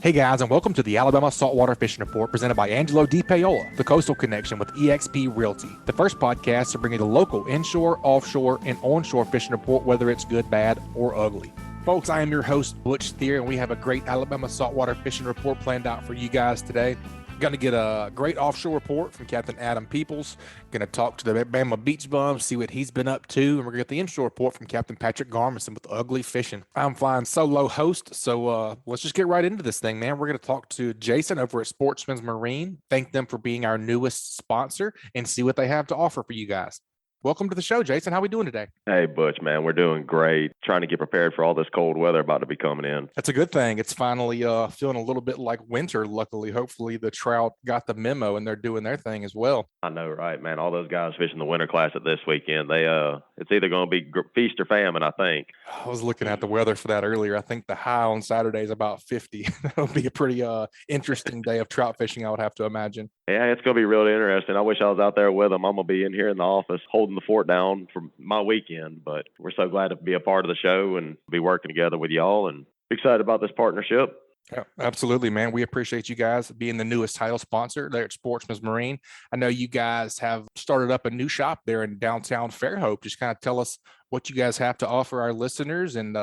Hey guys, and welcome to the Alabama Saltwater Fishing Report presented by Angelo DePaola, the Coastal Connection with eXp Realty, the first podcast to bring you the local inshore, offshore, and onshore fishing report, whether it's good, bad, or ugly. Folks, I am your host, Butch Thierry, and we have a great Alabama Saltwater Fishing Report planned out for you guys today. Going to get a great offshore report from Captain Adam Peebles. Going to talk to the Bama Beach Bun, see what he's been up to. And we're going to get the inshore report from Captain Patric Garmeson with Ugly Fishing. I'm flying solo host, so let's just get right into this thing, man. We're going to talk to Jason over at Sportsman's Marine. Thank them for being our newest sponsor and see what they have to offer for you guys. Welcome to the show, Jason. How we doing today? Hey, Butch, man, we're doing great. Trying to get prepared for all this cold weather about to be coming in. That's a good thing. It's finally feeling a little bit like winter, luckily. Hopefully the trout got the memo and they're doing their thing as well. I know, right, man? All those guys fishing the Winter Classic this weekend, it's either going to be feast or famine, I think. I was looking at the weather for that earlier. I think the high on Saturday is about 50. That'll be a pretty interesting day of trout fishing, I would have to imagine. Yeah, it's going to be really interesting. I wish I was out there with them. I'm going to be in here in the office holding the fort down for my weekend, but we're so glad to be a part of the show and be working together with y'all and excited about this partnership. Yeah, absolutely, man. We appreciate you guys being the newest title sponsor there at Sportsman's Marine. I know you guys have started up a new shop there in downtown Fairhope. Just kind of tell us what you guys have to offer our listeners and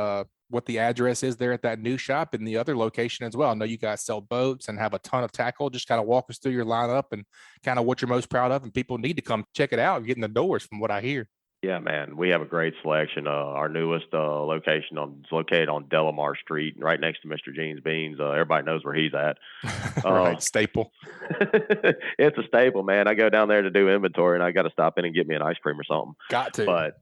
what the address is there at that new shop and the other location as well. I know you guys sell boats and have a ton of tackle. Just kind of walk us through your lineup and kind of what you're most proud of, and people need to come check it out and get in the doors from what I hear. Yeah, man, we have a great selection. Our newest location is located on Delamar Street, right next to Mr. Jean's Beans. Everybody knows where he's at. Right, staple. It's a staple, man. I go down there to do inventory, and I got to stop in and get me an ice cream or something. Got to. But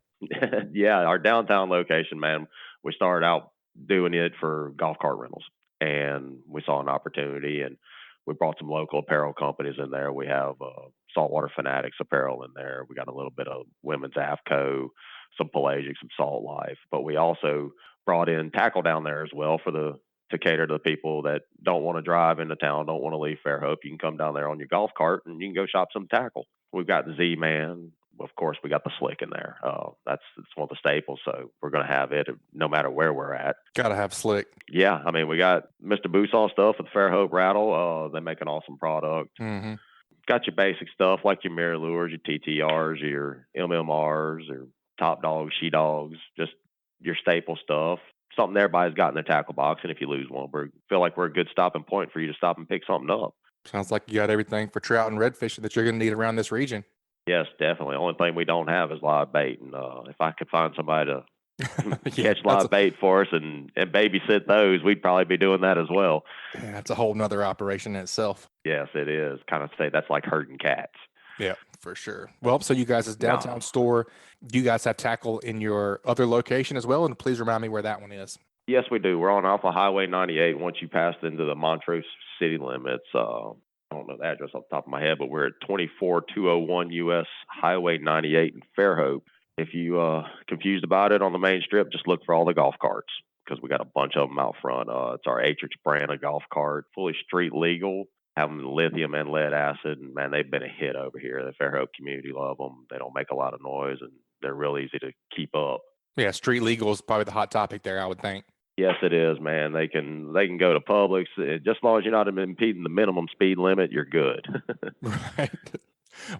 yeah, our downtown location, man, we started out doing it for golf cart rentals, and we saw an opportunity, and we brought some local apparel companies in there. We have Saltwater Fanatics apparel in there. We got a little bit of women's AFCO, some pelagic, some salt life. But we also brought in tackle down there as well to cater to the people that don't want to drive into town, don't want to leave Fairhope. You can come down there on your golf cart and you can go shop some tackle. We've got the Z-Man. Of course, we got the Slick in there. It's one of the staples, so we're going to have it no matter where we're at. Got to have Slick. Yeah, I mean, we got Mr. Boosaw stuff with Fairhope Rattle. They make an awesome product. Mm-hmm. Got your basic stuff like your mirror lures, your TTRs, your MMRs, or top dogs, she dogs, just your staple stuff. Something everybody's got in their tackle box, and if you lose one, we feel like we're a good stopping point for you to stop and pick something up. Sounds like you got everything for trout and redfish that you're going to need around this region. Yes, definitely. Only thing we don't have is live bait, and if I could find somebody to catch live bait for us and babysit those, we'd probably be doing that as well. Yeah, that's a whole nother operation in itself. Yes, it is. Kind of say that's like herding cats. Yeah, for sure. Well, so you guys' downtown store, do you guys have tackle in your other location as well? And please remind me where that one is. Yes, we do. We're on Alpha Highway 98. Once you pass into the Montrose city limits, I don't know the address off the top of my head, but we're at 24201 US Highway 98 in Fairhope. If you confused about it on the main strip, just look for all the golf carts because we got a bunch of them out front. It's our Atrix brand of golf cart, fully street legal, have them in lithium and lead acid, and man, they've been a hit over here. The Fairhope community love them. They don't make a lot of noise, and they're real easy to keep up. Yeah, street legal is probably the hot topic there, I would think. Yes, it is, man. They can go to Publix. Just as long as you're not impeding the minimum speed limit, you're good. Right.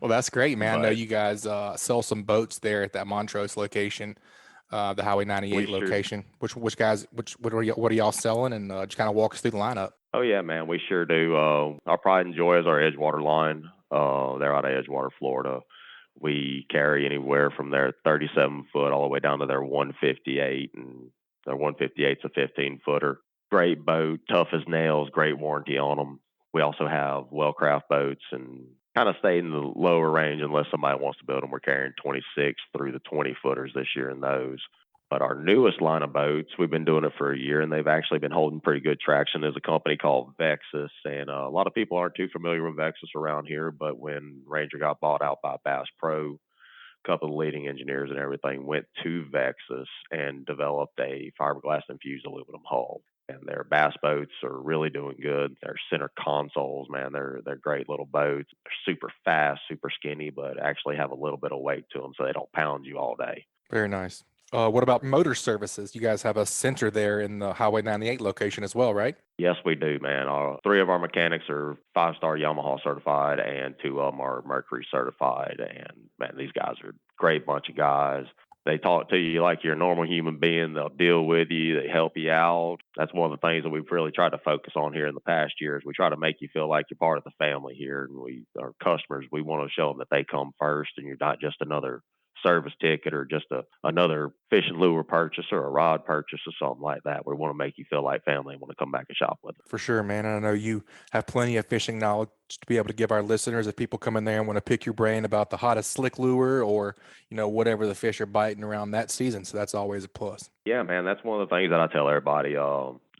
Well, that's great, man. I know you guys sell some boats there at that Montrose location, the Highway 98 location. Sure. What are y'all selling? And just kind of walk us through the lineup. Oh, yeah, man. We sure do. Our pride and joy is our Edgewater line. They're out of Edgewater, Florida. We carry anywhere from their 37-foot all the way down to their 158, and their 158's a 15-footer. Great boat, tough as nails, great warranty on them. We also have Wellcraft boats and kind of stay in the lower range unless somebody wants to build them. We're carrying 26 through the 20-footers this year in those. But our newest line of boats, we've been doing it for a year, and they've actually been holding pretty good traction. There's a company called Vexus, and a lot of people aren't too familiar with Vexus around here, but when Ranger got bought out by Bass Pro, a couple of leading engineers and everything went to Vexus and developed a fiberglass-infused aluminum hull. And their bass boats are really doing good. Their center consoles, man, they're great little boats. They're super fast, super skinny, but actually have a little bit of weight to them so they don't pound you all day. Very nice. What about motor services? You guys have a center there in the Highway 98 location as well, right? Yes, we do, man. Three of our mechanics are 5-star Yamaha certified, and two of them are Mercury certified. And man, these guys are a great bunch of guys. They talk to you like you're a normal human being. They'll deal with you. They help you out. That's one of the things that we've really tried to focus on here in the past years. We try to make you feel like you're part of the family here, and our customers, we want to show them that they come first, and you're not just another service ticket or just another fishing lure purchase or a rod purchase or something like that. We want to make you feel like family and want to come back and shop with us. For sure, man. And I know you have plenty of fishing knowledge to be able to give our listeners if people come in there and want to pick your brain about the hottest slick lure or, whatever the fish are biting around that season. So that's always a plus. Yeah, man, that's one of the things that I tell everybody.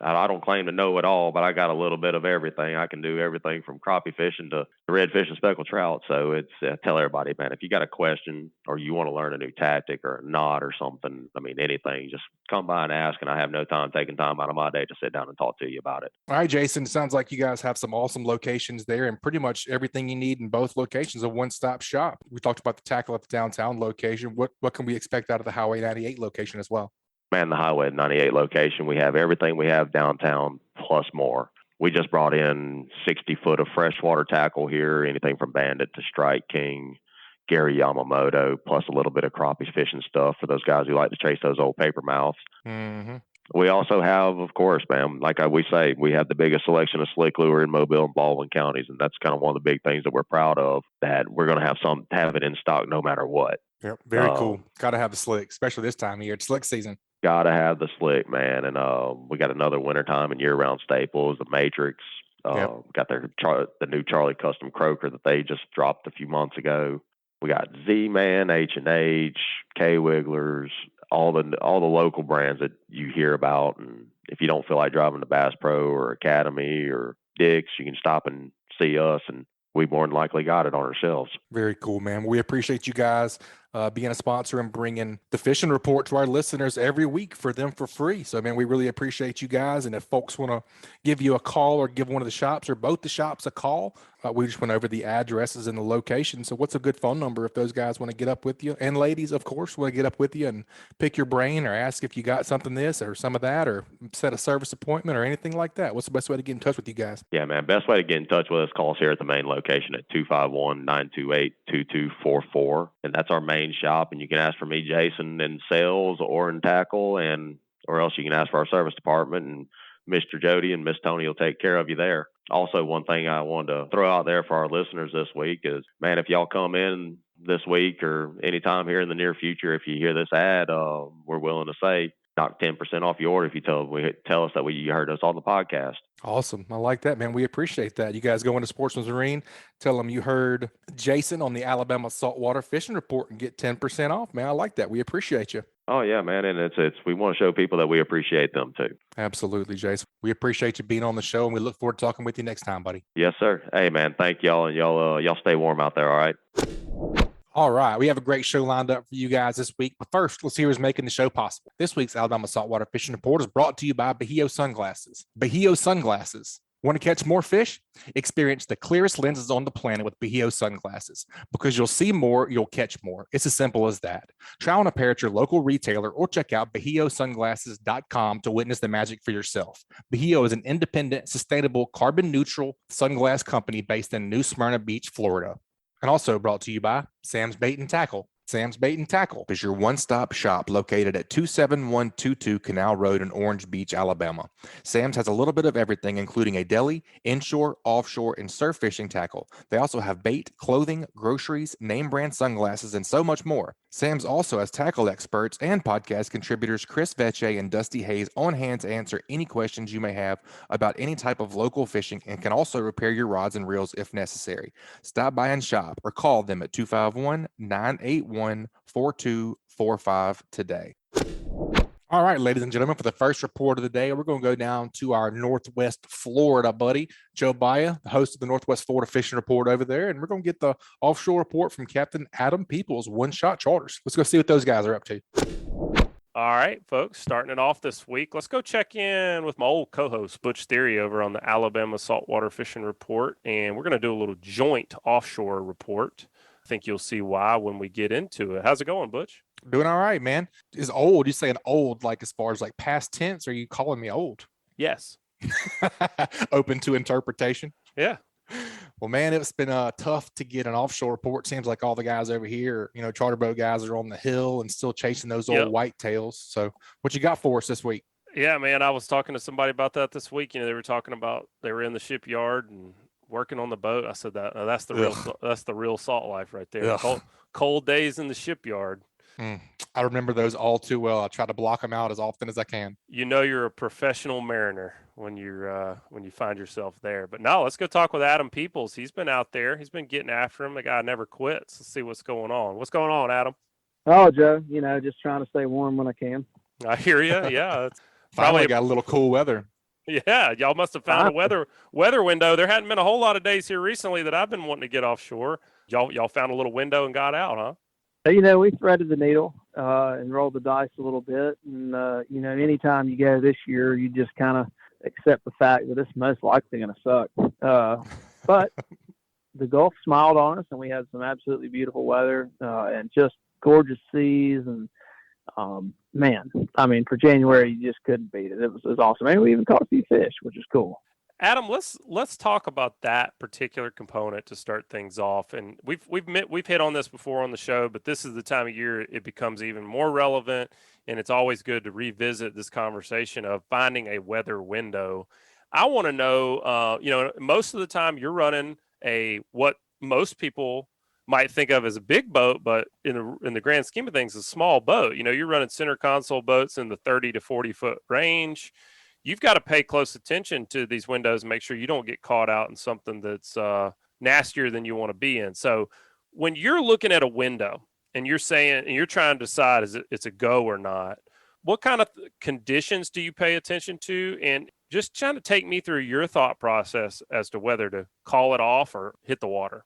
I don't claim to know it all, but I got a little bit of everything. I can do everything from crappie fishing to redfish and speckled trout. So I tell everybody, man, if you got a question or you want to learn a new tactic or a knot or something, anything, just come by and ask. And I have no time taking time out of my day to sit down and talk to you about it. All right, Jason, it sounds like you guys have some awesome locations there and pretty much everything you need in both locations, a one-stop shop. We talked about the tackle at the downtown location. What can we expect out of the Highway 98 location as well? Man, the Highway 98 location, we have everything we have downtown plus more. We just brought in 60 foot of freshwater tackle here, anything from Bandit to Strike King, Gary Yamamoto, plus a little bit of crappie fishing stuff for those guys who like to chase those old paper mouths. Mm-hmm. We also have, of course, man, like we say, we have the biggest selection of slick lure in Mobile and Baldwin counties, and that's kind of one of the big things that we're proud of, that we're going to have it in stock no matter what. Yep, very cool. Got to have the slick, especially this time of year. It's slick season. Got to have the slick, man. And we got another wintertime and year-round staples, the Matrix. Got the new Charlie Custom Croaker that they just dropped a few months ago. We got Z-Man, H&H, K-Wigglers, all the local brands that you hear about. And if you don't feel like driving to Bass Pro or Academy or Dick's, you can stop and see us, and we more than likely got it on our shelves. Very cool, man. We appreciate you guys being a sponsor and bringing the fishing report to our listeners every week for them for free. So, man, we really appreciate you guys. And if folks want to give you a call or give one of the shops or both the shops a call, we just went over the addresses and the location. So what's a good phone number if those guys want to get up with you? And ladies, of course, want to get up with you and pick your brain or ask if you got something this or some of that or set a service appointment or anything like that. What's the best way to get in touch with you guys? Yeah, man, best way to get in touch with us, call us here at the main location at 251-928-2244. And that's our main shop. And you can ask for me, Jason, in sales or in tackle, or else you can ask for our service department, and Mr. Jody and Miss Tony will take care of you there. Also, one thing I wanted to throw out there for our listeners this week is, man, if y'all come in this week or anytime here in the near future, if you hear this ad, we're willing to say knock 10% off your order if you tell us that you heard us on the podcast. Awesome. I like that, man. We appreciate that. You guys go into Sportsman's Marine, tell them you heard Jason on the Alabama Saltwater Fishing Report and get 10% off, man. I like that. We appreciate you. Oh, yeah, man. And we want to show people that we appreciate them too. Absolutely, Jason. We appreciate you being on the show, and we look forward to talking with you next time, buddy. Yes, sir. Hey, man, thank y'all, and y'all stay warm out there, all right? All right, we have a great show lined up for you guys this week. But first, let's hear who's making the show possible. This week's Alabama Saltwater Fishing Report is brought to you by Bahio Sunglasses. Bahio Sunglasses. Want to catch more fish? Experience the clearest lenses on the planet with Bahio Sunglasses. Because you'll see more, you'll catch more. It's as simple as that. Try on a pair at your local retailer or check out BahioSunglasses.com to witness the magic for yourself. Bahio is an independent, sustainable, carbon-neutral sunglass company based in New Smyrna Beach, Florida. And also brought to you by Sam's Bait and Tackle. Sam's Bait and Tackle is your one-stop shop located at 27122 Canal Road in Orange Beach, Alabama. Sam's has a little bit of everything, including a deli, inshore, offshore, and surf fishing tackle. They also have bait, clothing, groceries, name brand sunglasses, and so much more. Sam's also has tackle experts and podcast contributors Chris Veche and Dusty Hayes on hand to answer any questions you may have about any type of local fishing, and can also repair your rods and reels if necessary. Stop by and shop or call them at 251-981-4245 today. All right, ladies and gentlemen, for the first report of the day, we're going to go down to our Northwest Florida buddy, Joe Baya, the host of the Northwest Florida Fishing Report over there. And we're going to get the offshore report from Captain Adam Peebles, One Shot Charters. Let's go see what those guys are up to. All right, folks, starting it off this week, let's go check in with my old co-host, Butch Thierry, over on the Alabama Saltwater Fishing Report. And we're going to do a little joint offshore report. I think you'll see why when we get into it. How's it going, Butch? Doing all right, man. Is old, you saying old like as far as like past tense, or are you calling me old? Yes. Open to interpretation. Yeah. Well, man, it's been tough to get an offshore report. Seems like all the guys over here, charter boat guys are on the hill and still chasing those old whitetails. So what you got for us this week? Yeah, man, I was talking to somebody about that this week. They were talking about they were in the shipyard and working on the boat. I said that's the real salt life right there. Cold days in the shipyard. I remember those all too well. I try to block them out as often as I can. You're a professional mariner when you find yourself there. But no, let's go talk with Adam Peebles. He's been out there. He's been getting after him. The guy never quits. Let's see what's going on. What's going on, Adam? Oh, Joe, just trying to stay warm when I can. I hear you. Yeah. Finally got a little cool weather. Yeah, y'all must have found a weather window. There hadn't been a whole lot of days here recently that I've been wanting to get offshore. Y'all found a little window and got out, huh? We threaded the needle and rolled the dice a little bit. And, anytime you go this year, you just kind of accept the fact that it's most likely going to suck. But the Gulf smiled on us, and we had some absolutely beautiful weather and just gorgeous seas. And, for January, you just couldn't beat it. It was awesome. And we even caught a few fish, which is cool. Adam, let's talk about that particular component to start things off. And we've hit on this before on the show, but this is the time of year it becomes even more relevant, and it's always good to revisit this conversation of finding a weather window. I want to know, most of the time you're running what most people might think of as a big boat, but in the grand scheme of things, a small boat. You're running center console boats in the 30 to 40 foot range. You've got to pay close attention to these windows and make sure you don't get caught out in something that's nastier than you want to be in. So when you're looking at a window and you're trying to decide it's a go or not, what kind of conditions do you pay attention to? And just trying to take me through your thought process as to whether to call it off or hit the water.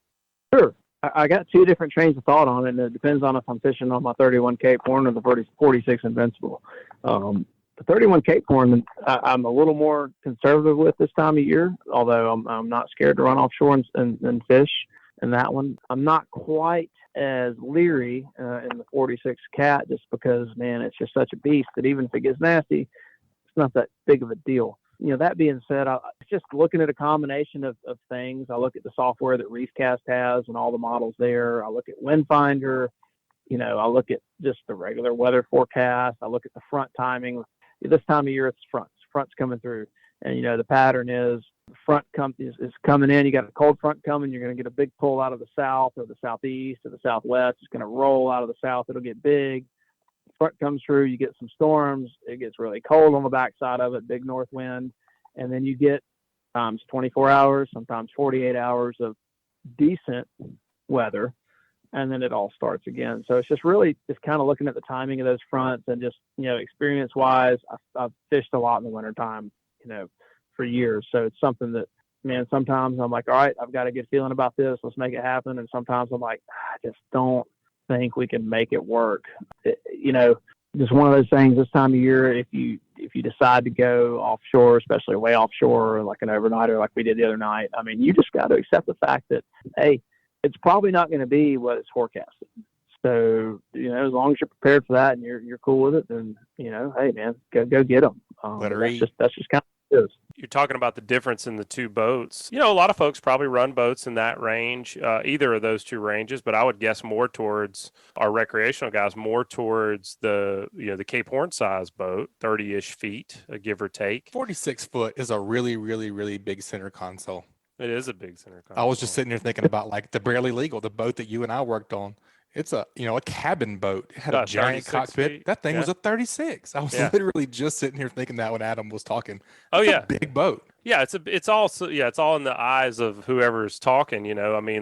Sure. I got two different trains of thought on it, and it depends on if I'm fishing on my 31 Cape Horn or the 46 Invincible. The 31 Cape Horn, I'm a little more conservative with this time of year, although I'm not scared to run offshore and fish in that one. I'm not quite as leery in the 46 Cat just because, man, it's just such a beast that even if it gets nasty, it's not that big of a deal. That being said, just looking at a combination of things. I look at the software that Reefcast has and all the models there. I look at Windfinder. I look at just the regular weather forecast. I look at the front timing. This time of year, it's fronts. Front's coming through. And, the pattern is the front is coming in. You got a cold front coming. You're going to get a big pull out of the south or the southeast or the southwest. It's going to roll out of the south. It'll get big. Front comes through, you get some storms, it gets really cold on the backside of it, big north wind, and then you get sometimes 24 hours, sometimes 48 hours of decent weather, and then it all starts again. So it's just really just kind of looking at the timing of those fronts and just, experience-wise, I've fished a lot in the wintertime, for years. So it's something that, man, sometimes I'm like, all right, I've got a good feeling about this, let's make it happen, and sometimes I'm like, I just don't think we can make it work. Just one of those things this time of year, if you decide to go offshore, especially way offshore, like an overnighter like we did the other night, you just got to accept the fact that, hey, it's probably not going to be what it's forecasted. So, as long as you're prepared for that and you're cool with it, then, hey, man, go get them. That's just kind of what it is. You're talking about the difference in the two boats. A lot of folks probably run boats in that range, either of those two ranges, but I would guess more towards our recreational guys, more towards the Cape Horn size boat, 30-ish feet, give or take. 46 foot is a really, really, really big center console. It is a big center console. I was just sitting here thinking about like the Barely Legal, the boat that you and I worked on. It's a cabin boat. It had a giant cockpit. Feet. That thing was a 36. I was literally just sitting here thinking that when Adam was talking. Oh, it's a big boat. Yeah, it's all in the eyes of whoever's talking,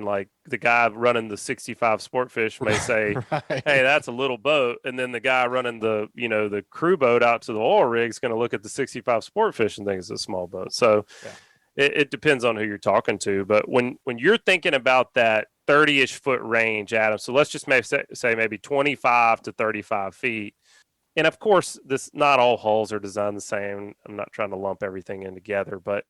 like the guy running the 65 Sportfish may say, right. Hey, that's a little boat. And then the guy running the crew boat out to the oil rig is going to look at the 65 Sportfish and think it's a small boat. So it depends on who you're talking to. But when you're thinking about that 30-ish foot range, Adam, so let's just maybe say maybe 25 to 35 feet. And of course, not all hulls are designed the same. I'm not trying to lump everything in together, but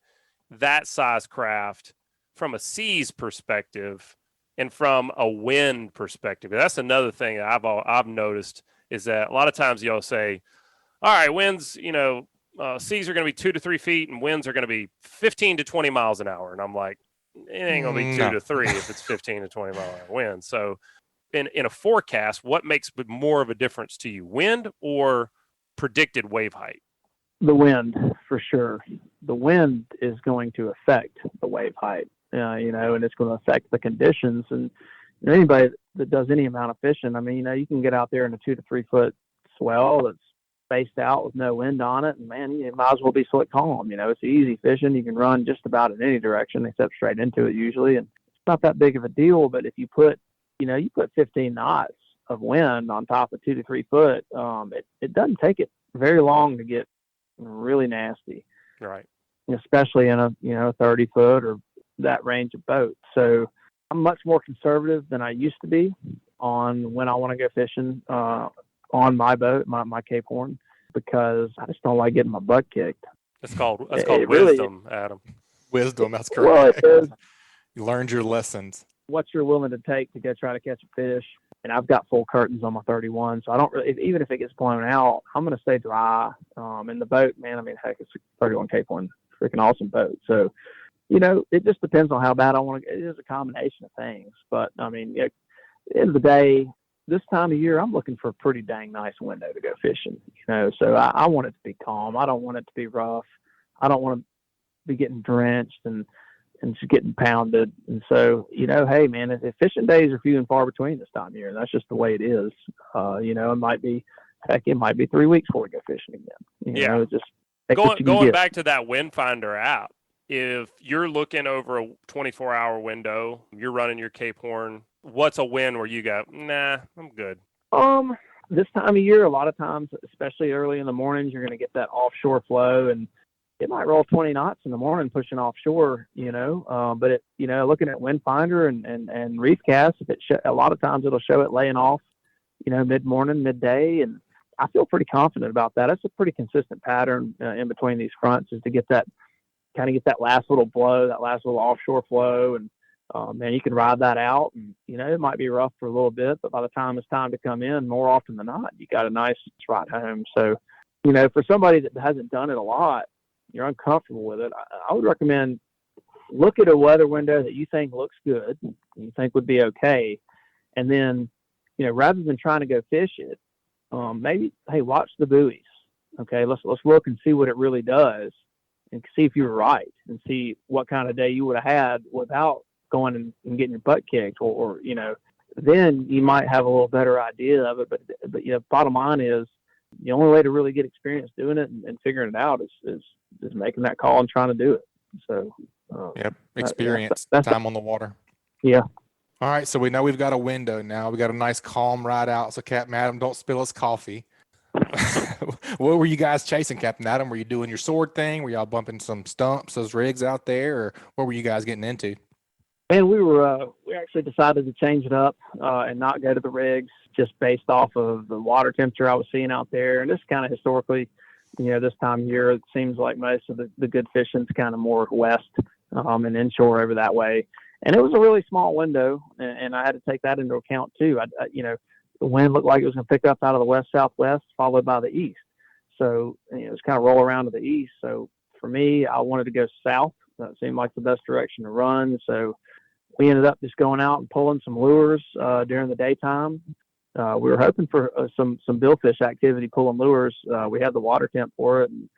that size craft from a seas perspective and from a wind perspective, that's another thing I've noticed is that a lot of times you'll say, all right, winds, seas are going to be 2 to 3 feet and winds are going to be 15 to 20 miles an hour. And I'm like, it ain't going to be 2 to 3 if it's 15 to 20 mile an hour wind. So in a forecast, what makes more of a difference to you, wind or predicted wave height? The wind, for sure. The wind is going to affect the wave height, and it's going to affect the conditions. And anybody that does any amount of fishing, I mean, you can get out there in a 2 to 3 foot swell that's spaced out with no wind on it, and man, you might as well be slick calm. It's easy fishing. You can run just about in any direction except straight into it usually, and it's not that big of a deal. But if you put 15 knots of wind on top of 2 to 3 foot, it doesn't take it very long to get really nasty, right? Especially in a 30 foot or that range of boat. So I'm much more conservative than I used to be on when I want to go fishing on my boat, my Cape Horn, because I just don't like getting my butt kicked. That's called wisdom, really, Adam. Wisdom, that's correct. Well, it is. You learned your lessons. What you're willing to take to go try to catch a fish. And I've got full curtains on my 31, so I don't really, even if it gets blown out, I'm going to stay dry. And the boat, man, I mean, heck, it's a 31 Cape Horn, freaking awesome boat. So, it just depends on how bad I want to. It is a combination of things, but I mean, at the end of the day, this time of year, I'm looking for a pretty dang nice window to go fishing. So I want it to be calm. I don't want it to be rough. I don't want to be getting drenched and just getting pounded. And so, hey man, if fishing days are few and far between this time of year, that's just the way it is. It might be 3 weeks before we go fishing again. Yeah. Just going back to that wind finder app, if you're looking over a 24-hour window, you're running your Cape Horn, what's a wind where you go, nah, I'm good? This time of year, a lot of times, especially early in the mornings, you're going to get that offshore flow, and it might roll 20 knots in the morning pushing offshore, but it, looking at wind finder and reef cast, a lot of times it'll show it laying off, mid-morning, midday. And I feel pretty confident about that. It's a pretty consistent pattern in between these fronts, is to get that last little blow, that last little offshore flow. And, man, you can ride that out, and, it might be rough for a little bit, but by the time it's time to come in, more often than not, you got a nice ride home. So, for somebody that hasn't done it a lot, you're uncomfortable with it, I would recommend look at a weather window that you think looks good, you think would be okay. And then, rather than trying to go fish it, maybe, hey, watch the buoys. Okay. Let's look and see what it really does, and see if you were right, and see what kind of day you would have had without going and getting your butt kicked, or then you might have a little better idea of it. But bottom line is, the only way to really get experience doing it and figuring it out is making that call and trying to do it. So, experience, that's time on the water. Yeah. All right. So we know we've got a window now. We got a nice calm ride out. So Captain Adam, don't spill us coffee. What were you guys chasing, Captain Adam? Were you doing your sword thing? Were y'all bumping some stumps, those rigs out there, or what were you guys getting into? Man, we actually decided to change it up and not go to the rigs, just based off of the water temperature I was seeing out there. And this kind of historically, this time of year, it seems like most of the good fishing's kind of more west and inshore over that way. And it was a really small window, and I had to take that into account too. The wind looked like it was going to pick up out of the west-southwest, followed by the east. So it was kind of roll around to the east. So for me, I wanted to go south. That seemed like the best direction to run. So we ended up just going out and pulling some lures during the daytime. We were hoping for some billfish activity, pulling lures. We had the water temp for it, and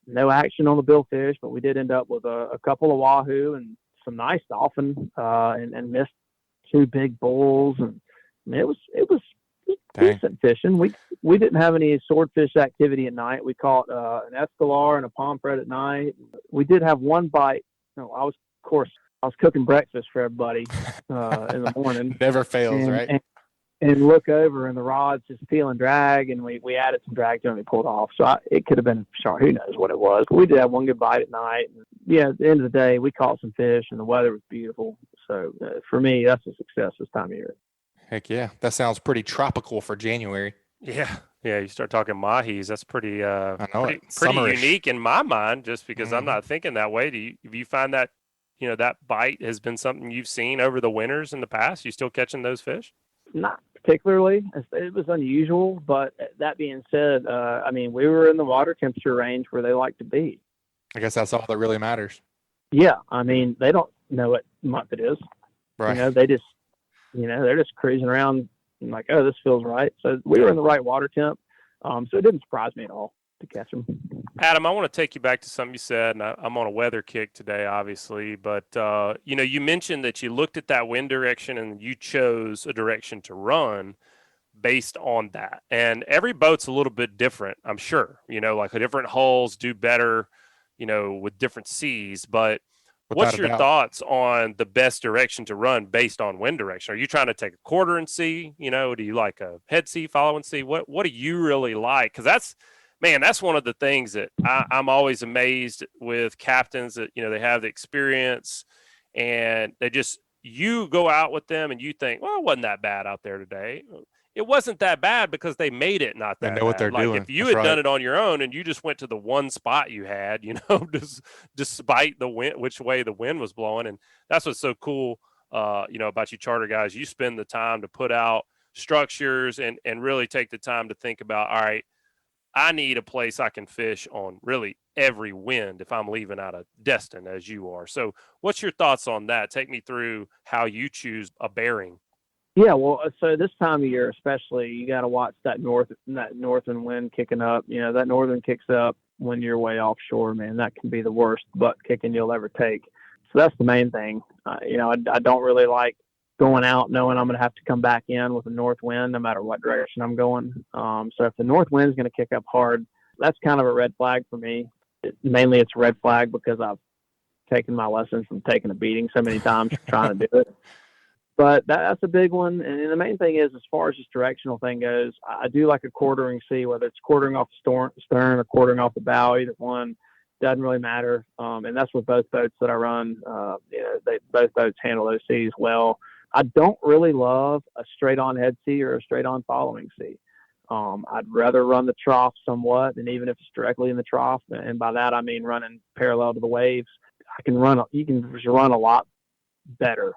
no action on the billfish, but we did end up with a couple of wahoo and some nice dolphin, and missed 2 big bulls. And I mean, it was decent fishing. We didn't have any swordfish activity at night. We caught an escalar and a pomfret at night. We did have one bite. I was cooking breakfast for everybody in the morning. Never fails, right? And look over, and the rod's just feeling drag, and we added some drag to it and we pulled off. So it could have been shark. Who knows what it was? But we did have one good bite at night. And yeah, at the end of the day, we caught some fish, and the weather was beautiful. So for me, that's a success this time of year. Heck yeah, that sounds pretty tropical for January. Yeah. You start talking mahis. That's pretty pretty unique in my mind, just because I'm not thinking that way. Do you find that that bite has been something you've seen over the winters in the past? You still catching those fish? Not particularly. It was unusual, but that being said, we were in the water temperature range where they like to be. I guess that's all that really matters. Yeah, they don't know what month it is. Right. They just, they're just cruising around and like, oh, this feels right. So we were in the right water temp. So it didn't surprise me at all to catch them. Adam, I want to take you back to something you said, and I'm on a weather kick today, obviously, but, you mentioned that you looked at that wind direction and you chose a direction to run based on that. And every boat's a little bit different, I'm sure, like different hulls do better, with different seas, but what's your thoughts on the best direction to run based on wind direction? Are you trying to take a quarter and sea? Do you like a head sea, following sea? What do you really like? Because that's one of the things that I'm always amazed with captains that, they have the experience and you go out with them and you think, well, it wasn't that bad out there today. It wasn't that bad because they made it not that bad. They know what they're doing. If you had done it on your own and you just went to the one spot you had, just despite the wind, which way the wind was blowing. And that's what's so cool, about you charter guys. You spend the time to put out structures and really take the time to think about, all right, I need a place I can fish on really every wind if I'm leaving out of Destin as you are. So what's your thoughts on that? Take me through how you choose a bearing. Yeah, well, so this time of year especially, you got to watch that northern wind kicking up. That northern kicks up when you're way offshore, man. That can be the worst butt kicking you'll ever take. So that's the main thing. I don't really like going out knowing I'm going to have to come back in with a north wind no matter what direction I'm going. So if the north wind is going to kick up hard, that's kind of a red flag for me. Mainly it's a red flag because I've taken my lessons from taking a beating so many times trying to do it. But that's a big one. And the main thing is, as far as this directional thing goes, I do like a quartering sea, whether it's quartering off the stern or quartering off the bow, either one. Doesn't really matter. And that's with both boats that I run. Both boats handle those seas well. I don't really love a straight-on head sea or a straight-on following sea. I'd rather run the trough somewhat, and even if it's directly in the trough, and by that I mean running parallel to the waves, you can run a lot better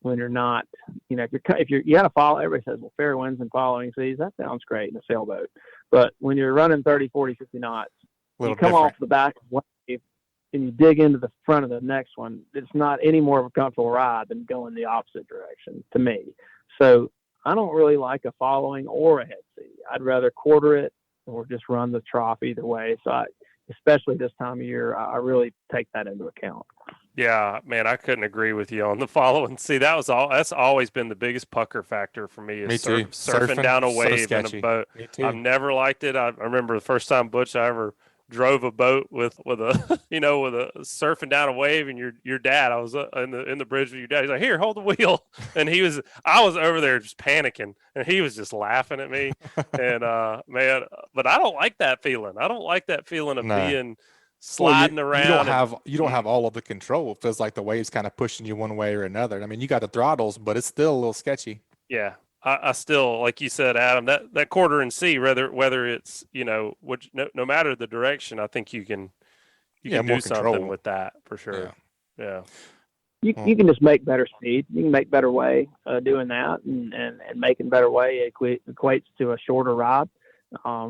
when you're not, if you got to follow, everybody says, well, fair winds and following seas, that sounds great in a sailboat. But when you're running 30, 40, 50 knots, you come off the back of one wave and you dig into the front of the next one, it's not any more of a comfortable ride than going the opposite direction to me. So I don't really like a following or a head sea. I'd rather quarter it or just run the trough either way. So especially this time of year, I really take that into account. Yeah, man, I couldn't agree with you on the following. See, that's always been the biggest pucker factor for me is surfing down a wave in a boat. I've never liked it. I remember the first time, Butch, I ever drove a boat with a with a surfing down a wave, and your dad, I was in the bridge with your dad. He's like, here, hold the wheel, and I was over there just panicking, and he was just laughing at me, and man, but I don't like that feeling. I don't like that feeling of being sliding around. You don't have all of the control. It feels like the waves kind of pushing you one way or another. I mean, you got the throttles, but it's still a little sketchy. Yeah. I still, like you said, Adam, that quarter and sea, whether it's, no matter the direction, I think you can do something with that for sure. Yeah. You can just make better speed. You can make better way doing that, and making better way equates to a shorter ride,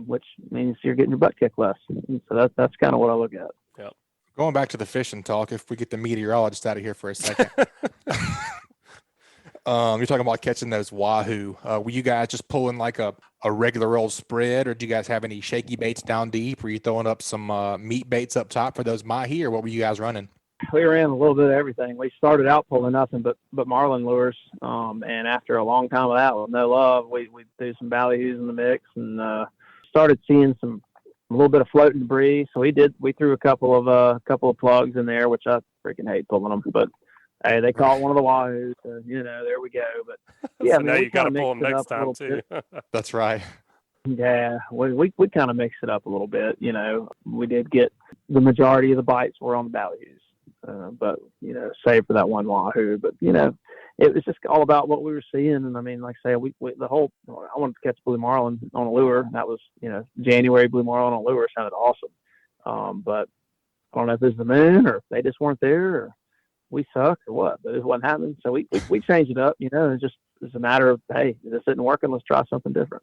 which means you're getting your butt kicked less. And so that's kind of what I look at. Yep. Going back to the fishing talk, if we get the meteorologist out of here for a second. You're talking about catching those wahoo. Were you guys just pulling like a regular old spread, or do you guys have any shaky baits down deep? Were you throwing up some meat baits up top for those mahi, or what were you guys running? We ran a little bit of everything. We started out pulling nothing but marlin lures, and after a long time of that with no love, we threw some ballyhoos in the mix and started seeing a little bit of floating debris. So we threw a couple of plugs in there, which I freaking hate pulling them, but hey, they caught one of the wahoos, so, there we go. But yeah, so now you got to pull them next time too. That's right. Yeah, we kind of mixed it up a little bit. We did get the majority of the bites were on the ballyhoos, but save for that one wahoo. But it was just all about what we were seeing. And I mean, like I say, I wanted to catch blue marlin on a lure. That was January blue marlin on a lure sounded awesome. But I don't know if it was the moon or if they just weren't there or we suck or what, but it wasn't happening. So we changed it up, and just it's a matter of, hey, this isn't working. Let's try something different.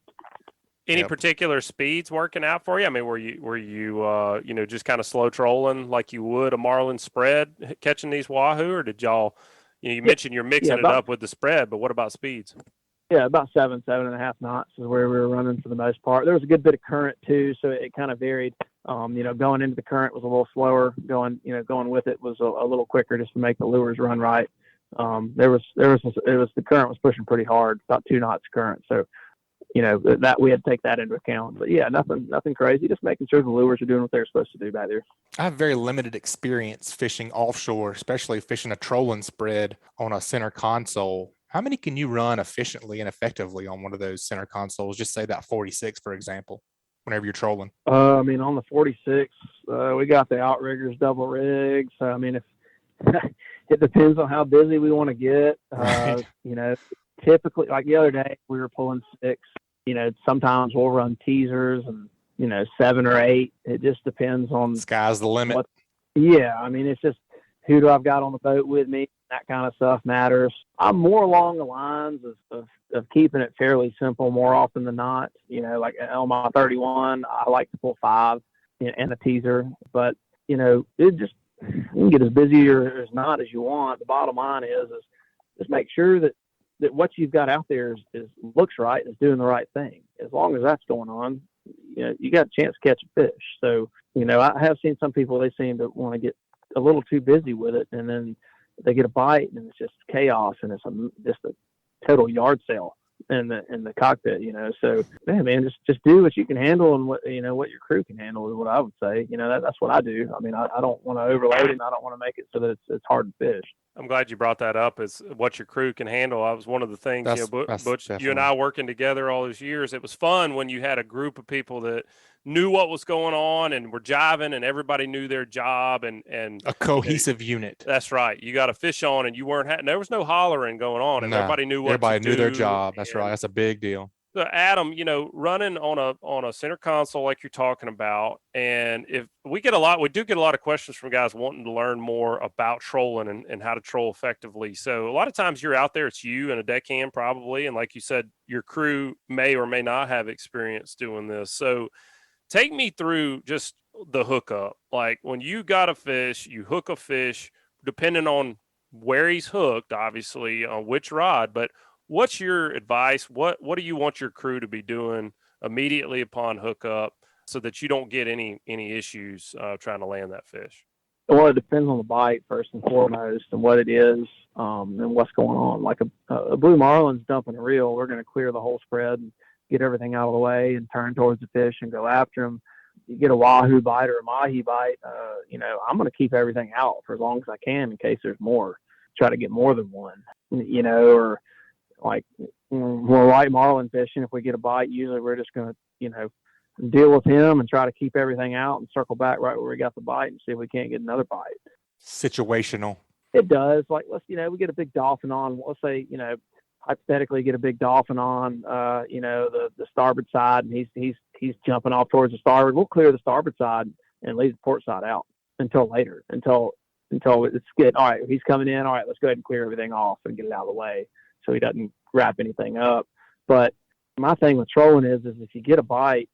Any Yep. particular speeds working out for you? I mean, were you just kind of slow trolling like you would a marlin spread catching these wahoo, or did y'all, you mentioned you're mixing it up with the spread, but what about speeds? Yeah, about 7.5 knots is where we were running for the most part. There was a good bit of current too, so it kind of varied. Going into the current was a little slower. Going with it was a little quicker, just to make the lures run right. The current was pushing pretty hard, about 2 knots current. So, that we had to take that into account. But yeah, nothing crazy. Just making sure the lures are doing what they're supposed to do back there. I have very limited experience fishing offshore, especially fishing a trolling spread on a center console. How many can you run efficiently and effectively on one of those center consoles? Just say that 46, for example, whenever you're trolling. On the 46, we got the outriggers double rig. So, if it depends on how busy we want to get. Right. Typically, like the other day, we were pulling 6. Sometimes we'll run teasers and, 7 or 8. It just depends on. Sky's the limit. It's just who do I've got on the boat with me. That kind of stuff matters. I'm more along the lines of keeping it fairly simple more often than not. Like on my 31, I like to pull 5 and a teaser. But, it just, you can get as busy or as not as you want. The bottom line is just make sure that what you've got out there is looks right, is doing the right thing. As long as that's going on, you got a chance to catch a fish. So, I have seen some people, they seem to want to get a little too busy with it, and then they get a bite and it's just chaos, and it's just a total yard sale in the cockpit, So, man, just do what you can handle, and what your crew can handle is what I would say. That's what I do. I don't want to overload it. I don't want to make it so that it's hard to fish. I'm glad you brought that up, is what your crew can handle. I was one of the things, Butch, you and I working together all those years. It was fun when you had a group of people that knew what was going on and were jiving, and everybody knew their job and a cohesive unit. That's right. You got a fish on, and you weren't there was no hollering going on, and everybody knew what everybody to knew do. their job. That's right. That's a big deal. So Adam, running on a center console like you're talking about, and if we do get a lot of questions from guys wanting to learn more about trolling and how to troll effectively. So a lot of times you're out there, it's you and a deckhand probably, and like you said, your crew may or may not have experience doing this. So take me through just the hookup. Like when you got a fish, you hook a fish, depending on where he's hooked, obviously on which rod, but what's your advice? What do you want your crew to be doing immediately upon hookup so that you don't get any issues trying to land that fish? Well, it depends on the bite first and foremost, and what it is, and what's going on. Like a blue marlin's dumping a reel, we're going to clear the whole spread and get everything out of the way and turn towards the fish and go after them. You get a wahoo bite or a mahi bite, I'm going to keep everything out for as long as I can in case there's more. Try to get more than one, or like we're white marlin fishing. If we get a bite, usually we're just going to, deal with him and try to keep everything out and circle back right where we got the bite and see if we can't get another bite. Situational. It does. Like we get a big dolphin on. Let's say, hypothetically get a big dolphin on, the starboard side, and he's jumping off towards the starboard. We'll clear the starboard side and leave the port side out until later, until it's good. All right, he's coming in. All right, let's go ahead and clear everything off and get it out of the way so he doesn't wrap anything up. But my thing with trolling is if you get a bite,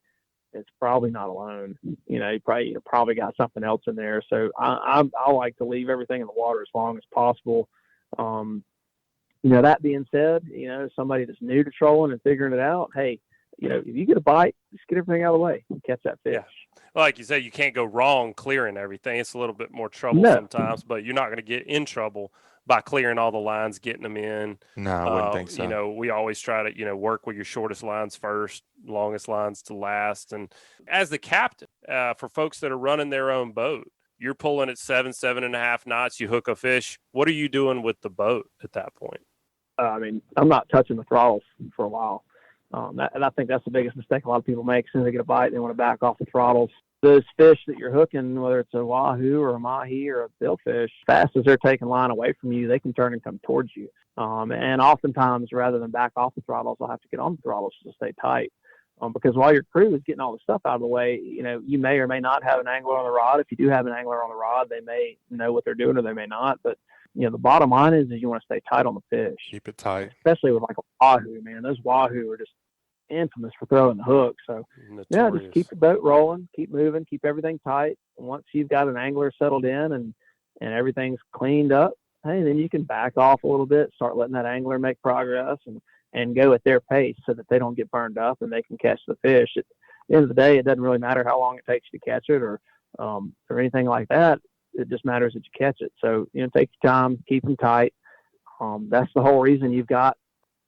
it's probably not alone. You probably got something else in there. So I like to leave everything in the water as long as possible. That being said, somebody that's new to trolling and figuring it out, hey, if you get a bite, just get everything out of the way and catch that fish. Yeah. Like you say, you can't go wrong clearing everything. It's a little bit more trouble sometimes, but you're not going to get in trouble by clearing all the lines, getting them in. No, I wouldn't think so. We always try to, work with your shortest lines first, longest lines to last. And as the captain, for folks that are running their own boat, you're pulling at 7.5 knots, you hook a fish. What are you doing with the boat at that point? I'm not touching the throttles for a while. And I think that's the biggest mistake a lot of people make. As soon as they get a bite, they want to back off the throttles. Those fish that you're hooking, whether it's a wahoo or a mahi or a billfish, fast as they're taking line away from you, they can turn and come towards you. And oftentimes, rather than back off the throttles, I'll have to get on the throttles to stay tight. Because while your crew is getting all the stuff out of the way, you may or may not have an angler on the rod. If you do have an angler on the rod, they may know what they're doing or they may not. But the bottom line is you want to stay tight on the fish. Keep it tight. Especially with like a wahoo, man. Those wahoo are just infamous for throwing the hook. So, yeah, just keep the boat rolling, keep moving, keep everything tight. And once you've got an angler settled in and everything's cleaned up, hey, then you can back off a little bit, start letting that angler make progress and go at their pace so that they don't get burned up and they can catch the fish. At the end of the day, it doesn't really matter how long it takes you to catch it or anything like that. It just matters that you catch it. So, take your time, keep them tight. That's the whole reason you've got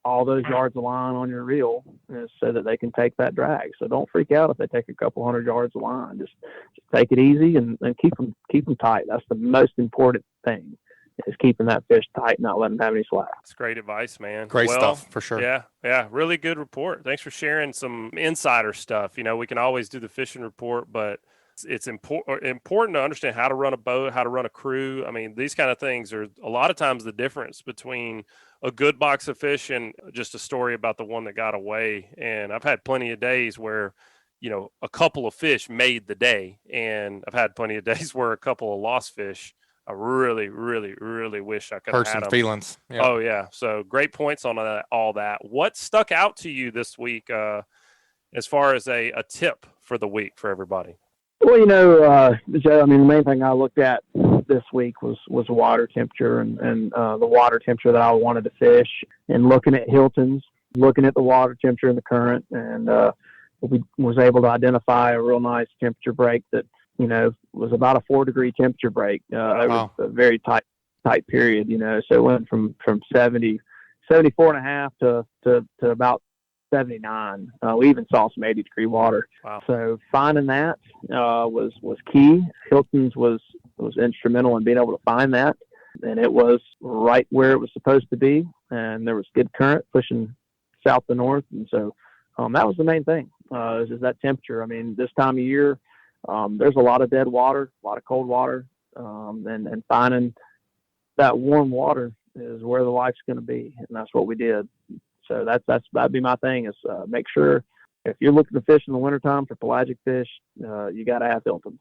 all those yards of line on your reel, is so that they can take that drag. So don't freak out if they take a couple hundred yards of line. Just take it easy and keep them tight. That's the most important thing, is keeping that fish tight, not letting them have any slack. That's great advice, man. Great stuff, for sure. Yeah. Really good report. Thanks for sharing some insider stuff. We can always do the fishing report, but it's important to understand how to run a boat, how to run a crew. I mean, these kind of things are a lot of times the difference between a good box of fish and just a story about the one that got away. And I've had plenty of days where, a couple of fish made the day. And I've had plenty of days where a couple of lost fish, I really, really, really wish I could have had some them. Feelings. Yeah. Oh, yeah. So great points on all that. What stuck out to you this week as far as a tip for the week for everybody? Well, Joe, I mean, the main thing I looked at this week was water temperature and the water temperature that I wanted to fish, and looking at Hilton's, looking at the water temperature in the current, and we was able to identify a real nice temperature break that, was about a 4-degree temperature break. Wow. It was a very tight period, so it went from 74 and a half to about 79. We even saw some 80-degree water. Wow. So finding that was key. Hilton's was instrumental in being able to find that, and it was right where it was supposed to be, and there was good current pushing south to north, and so that was the main thing, is that temperature. I mean, this time of year, there's a lot of dead water, a lot of cold water, and finding that warm water is where the life's going to be, and that's what we did. So that'd be my thing, is make sure if you're looking to fish in the wintertime for pelagic fish, you got to have Hilton's.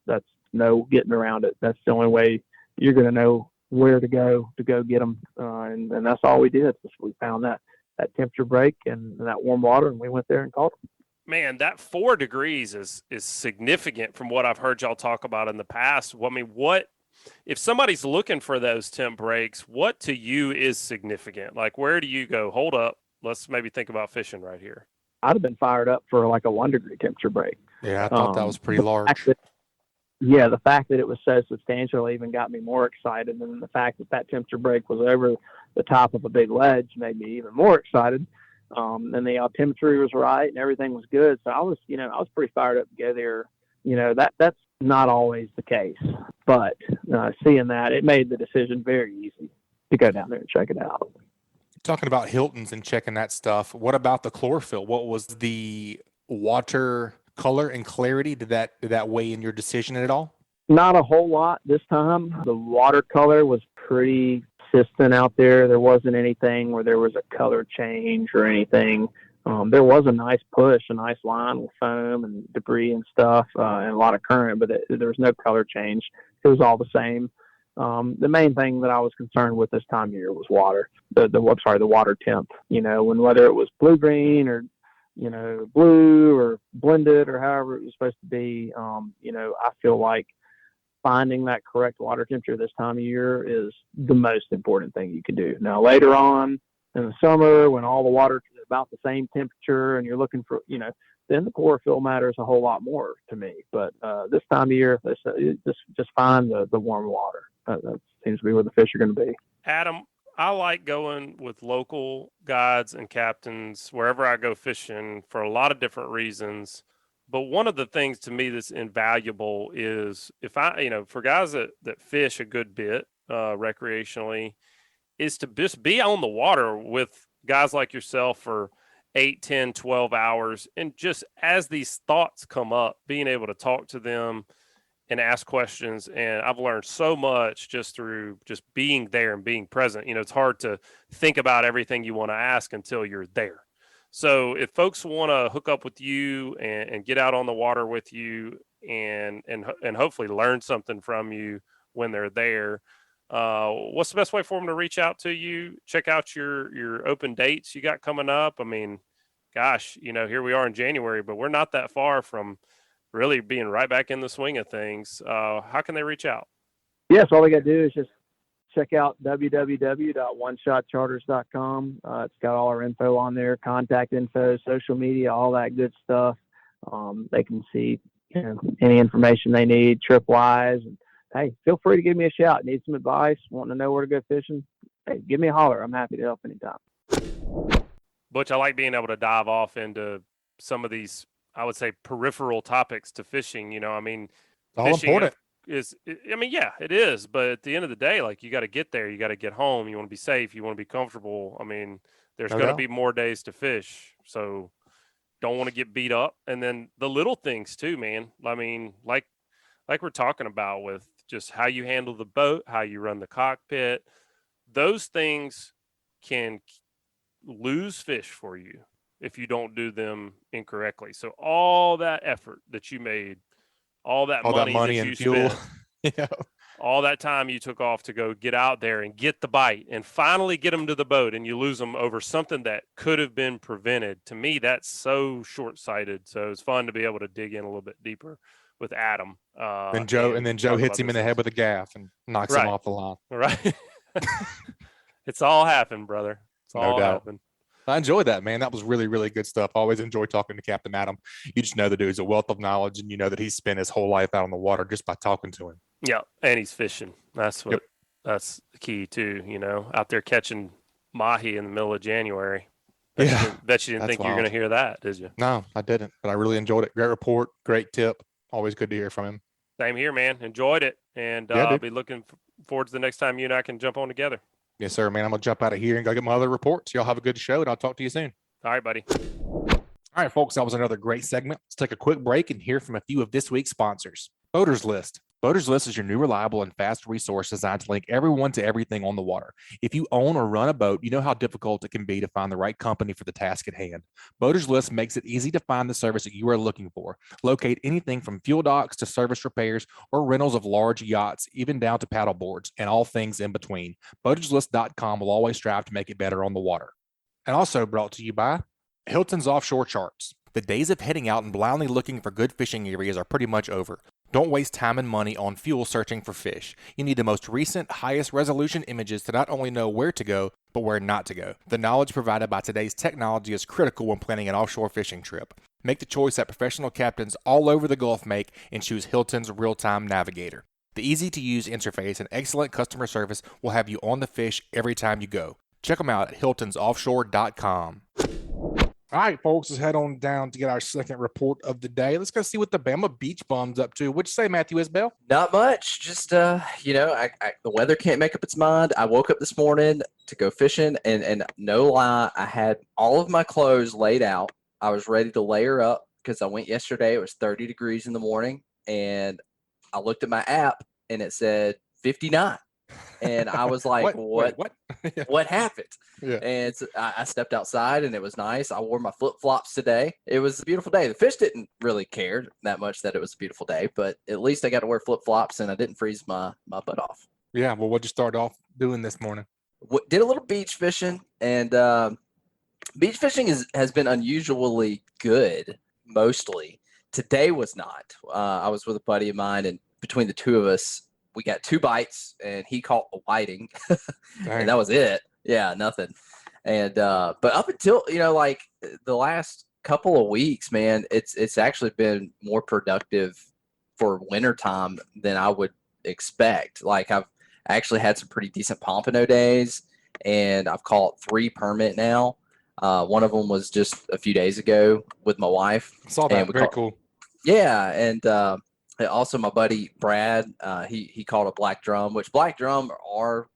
That's no getting around it. That's the only way you're going to know where to go get them. And that's all we did. We found that temperature break and that warm water, and we went there and caught them. Man, that 4 degrees is significant from what I've heard y'all talk about in the past. I mean, if somebody's looking for those temp breaks, what to you is significant? Like, where do you go, hold up, let's maybe think about fishing right here? I'd have been fired up for like a 1-degree temperature break. Yeah, I thought that was pretty large. The fact that it was so substantial even got me more excited. And the fact that temperature break was over the top of a big ledge made me even more excited. And the altimetry was right and everything was good. So I was pretty fired up to go there. That's not always the case, but seeing that, it made the decision very easy to go down there and check it out. Talking about Hilton's and checking that stuff, what about the chlorophyll? What was the water color and clarity? Did that weigh in your decision at all? Not a whole lot this time. The water color was pretty consistent out there. There wasn't anything where there was a color change or anything. There was a nice push, a nice line with foam and debris and stuff, and a lot of current, but there was no color change. It was all the same. The main thing that I was concerned with this time of year was water. The water temp. Whether it was blue-green or blue or blended or however it was supposed to be. I feel like finding that correct water temperature this time of year is the most important thing you can do. Now, later on in the summer, when all the water is about the same temperature and you're looking for, then the chlorophyll matters a whole lot more to me. But this time of year, just find the warm water. That seems to be where the fish are going to be. Adam, I like going with local guides and captains wherever I go fishing for a lot of different reasons. But one of the things to me that's invaluable is if for guys that fish a good bit recreationally, is to just be on the water with guys like yourself for 8, 10, 12 hours. And just as these thoughts come up, being able to talk to them and ask questions. And I've learned so much just through just being there and being present. It's hard to think about everything you want to ask until you're there. So if folks want to hook up with you and get out on the water with you and hopefully learn something from you when they're there, What's the best way for them to reach out to you? Check out your open dates you got coming up. I mean, gosh, here we are in January, but we're not that far from really being right back in the swing of things. How can they reach out? Yes, all they got to do is just check out www.oneshotcharters.com. It's got all our info on there, contact info, social media, all that good stuff. They can see any information they need, trip wise. And hey, feel free to give me a shout. Need some advice? Wanting to know where to go fishing? Hey, give me a holler. I'm happy to help anytime. Butch, I like being able to dive off into some of these, I would say, peripheral topics to fishing. I mean, All fishing important. yeah, it is. But at the end of the day, like, you got to get there. You got to get home. You want to be safe. You want to be comfortable. I mean, there's No going to doubt. be more days to fish. So don't want to get beat up. And then the little things too, man. I mean, like we're talking about with just how you handle the boat, how you run the cockpit, those things can lose fish for you if you don't do them incorrectly. So all that effort that you made, all that money that and you fuel. spent, Yeah. all that time you took off to go get out there and get the bite and finally get them to the boat, and you lose them over something that could have been prevented. To me, that's so short-sighted. So it's fun to be able to dig in a little bit deeper with Adam. And Joe talk hits about him in those the head things. with a gaff and knocks Right. him off the line. Right. It's all happened, brother. It's No all doubt. happened. I enjoyed that, man. That was really, really good stuff. I always enjoy talking to Captain Adam. You just know the dude's a wealth of knowledge, and you know that he's spent his whole life out on the water just by talking to him. Yeah, and he's fishing. That's what. Yep. That's the key too. Out there catching mahi in the middle of January. Yeah, Bet you didn't that's think you were wild. going to hear that, did you? No, I didn't, but I really enjoyed it. Great report, great tip. Always good to hear from him. Same here, man. Enjoyed it, and Yeah, I'll dude. be looking forward to the next time you and I can jump on together. Yes, sir, man. I'm gonna jump out of here and go get my other reports. Y'all have a good show, and I'll talk to you soon. All right, buddy. All right, folks, that was another great segment. Let's take a quick break and hear from a few of this week's sponsors. Boaters List. Boaters List is your new reliable and fast resource designed to link everyone to everything on the water. If you own or run a boat, you know how difficult it can be to find the right company for the task at hand. Boaters List makes it easy to find the service that you are looking for. Locate anything from fuel docks to service repairs or rentals of large yachts, even down to paddle boards and all things in between. BoatersList.com will always strive to make it better on the water. And also brought to you by Hilton's Offshore Charts. The days of heading out and blindly looking for good fishing areas are pretty much over. Don't waste time and money on fuel searching for fish. You need the most recent, highest resolution images to not only know where to go, but where not to go. The knowledge provided by today's technology is critical when planning an offshore fishing trip. Make the choice that professional captains all over the Gulf make and choose Hilton's Real-Time Navigator. The easy-to-use interface and excellent customer service will have you on the fish every time you go. Check them out at hiltonsoffshore.com. All right, folks, let's head on down to get our second report of the day. Let's go see what the Bama Beach Bum's up to. What'd you say, Matthew Isbell? Not much. Just, the weather can't make up its mind. I woke up this morning to go fishing, and no lie, I had all of my clothes laid out. I was ready to layer up because I went yesterday. It was 30 degrees in the morning, and I looked at my app, and it said 59. And I was like, what? What happened? Yeah. And so I stepped outside, and it was nice. I wore my flip-flops today. It was a beautiful day. The fish didn't really care that much that it was a beautiful day, but at least I got to wear flip-flops, and I didn't freeze my butt off. Yeah, well, what'd you start off doing this morning? Did a little beach fishing, and beach fishing has been unusually good, mostly. Today was not. I was with a buddy of mine, and between the two of us, we got 2 bites, and he caught a whiting, and that was it. Yeah, nothing. And but up until the last couple of weeks, man, it's actually been more productive for wintertime than I would expect. Like, I've actually had some pretty decent pompano days, and I've caught 3 permit now. One of them was just a few days ago with my wife. I saw that. Very cool. Yeah, and also my buddy Brad, he caught a black drum, which black drum are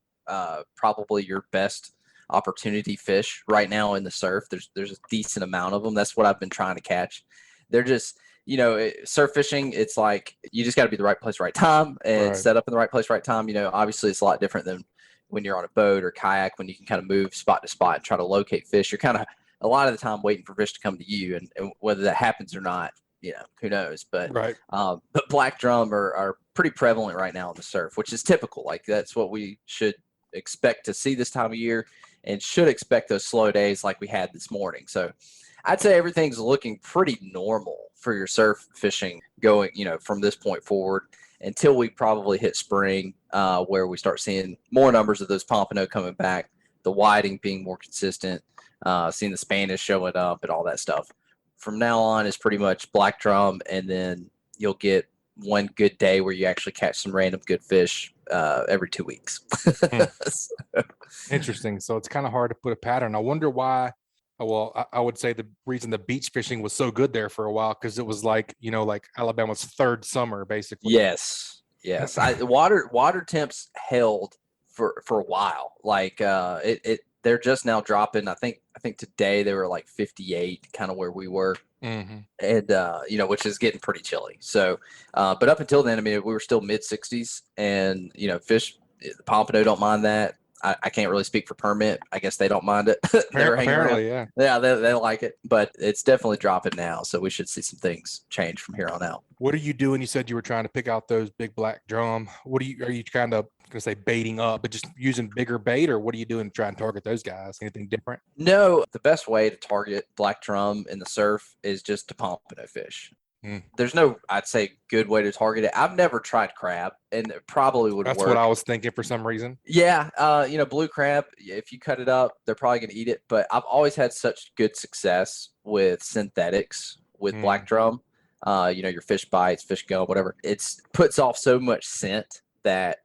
probably your best opportunity fish right now in the surf. There's a decent amount of them. That's what I've been trying to catch. They're just, surf fishing, it's like you just got to be the right place, right time, and set up in the right place, right time. Obviously it's a lot different than when you're on a boat or kayak, when you can kind of move spot to spot and try to locate fish. You're kind of a lot of the time waiting for fish to come to you, and whether that happens or not, who knows. But but black drum are pretty prevalent right now on the surf, which is typical. Like that's what we should expect to see this time of year, and should expect those slow days like we had this morning. So I'd say everything's looking pretty normal for your surf fishing going, from this point forward until we probably hit spring, where we start seeing more numbers of those pompano coming back, the whiting being more consistent, seeing the Spanish showing up and all that stuff. From now on is pretty much black drum, and then you'll get one good day where you actually catch some random good fish every 2 weeks. Interesting. So it's kind of hard to put a pattern. I wonder why. Well, I would say the reason the beach fishing was so good there for a while, because it was like Alabama's third summer, basically. Yes. Water temps held for a while. Like they're just now dropping. I think today they were like 58, kind of where we were. Mm-hmm. And which is getting pretty chilly. So, but up until then, I mean, we were still mid 60s, and fish, the pompano don't mind that. I can't really speak for permit. I guess they don't mind it. Apparently, yeah. Yeah, they like it, but it's definitely dropping now. So we should see some things change from here on out. What are you doing? You said you were trying to pick out those big black drum. Are you kind of going to say baiting up, but just using bigger bait, or what are you doing to try and target those guys? Anything different? No, the best way to target black drum in the surf is just to pompano fish. There's no, I'd say, good way to target it. I've never tried crab, and it probably would work. That's what I was thinking for some reason. Yeah, blue crab, if you cut it up, they're probably going to eat it. But I've always had such good success with synthetics with black drum. Your fish bites, fish gum, whatever. It puts off so much scent that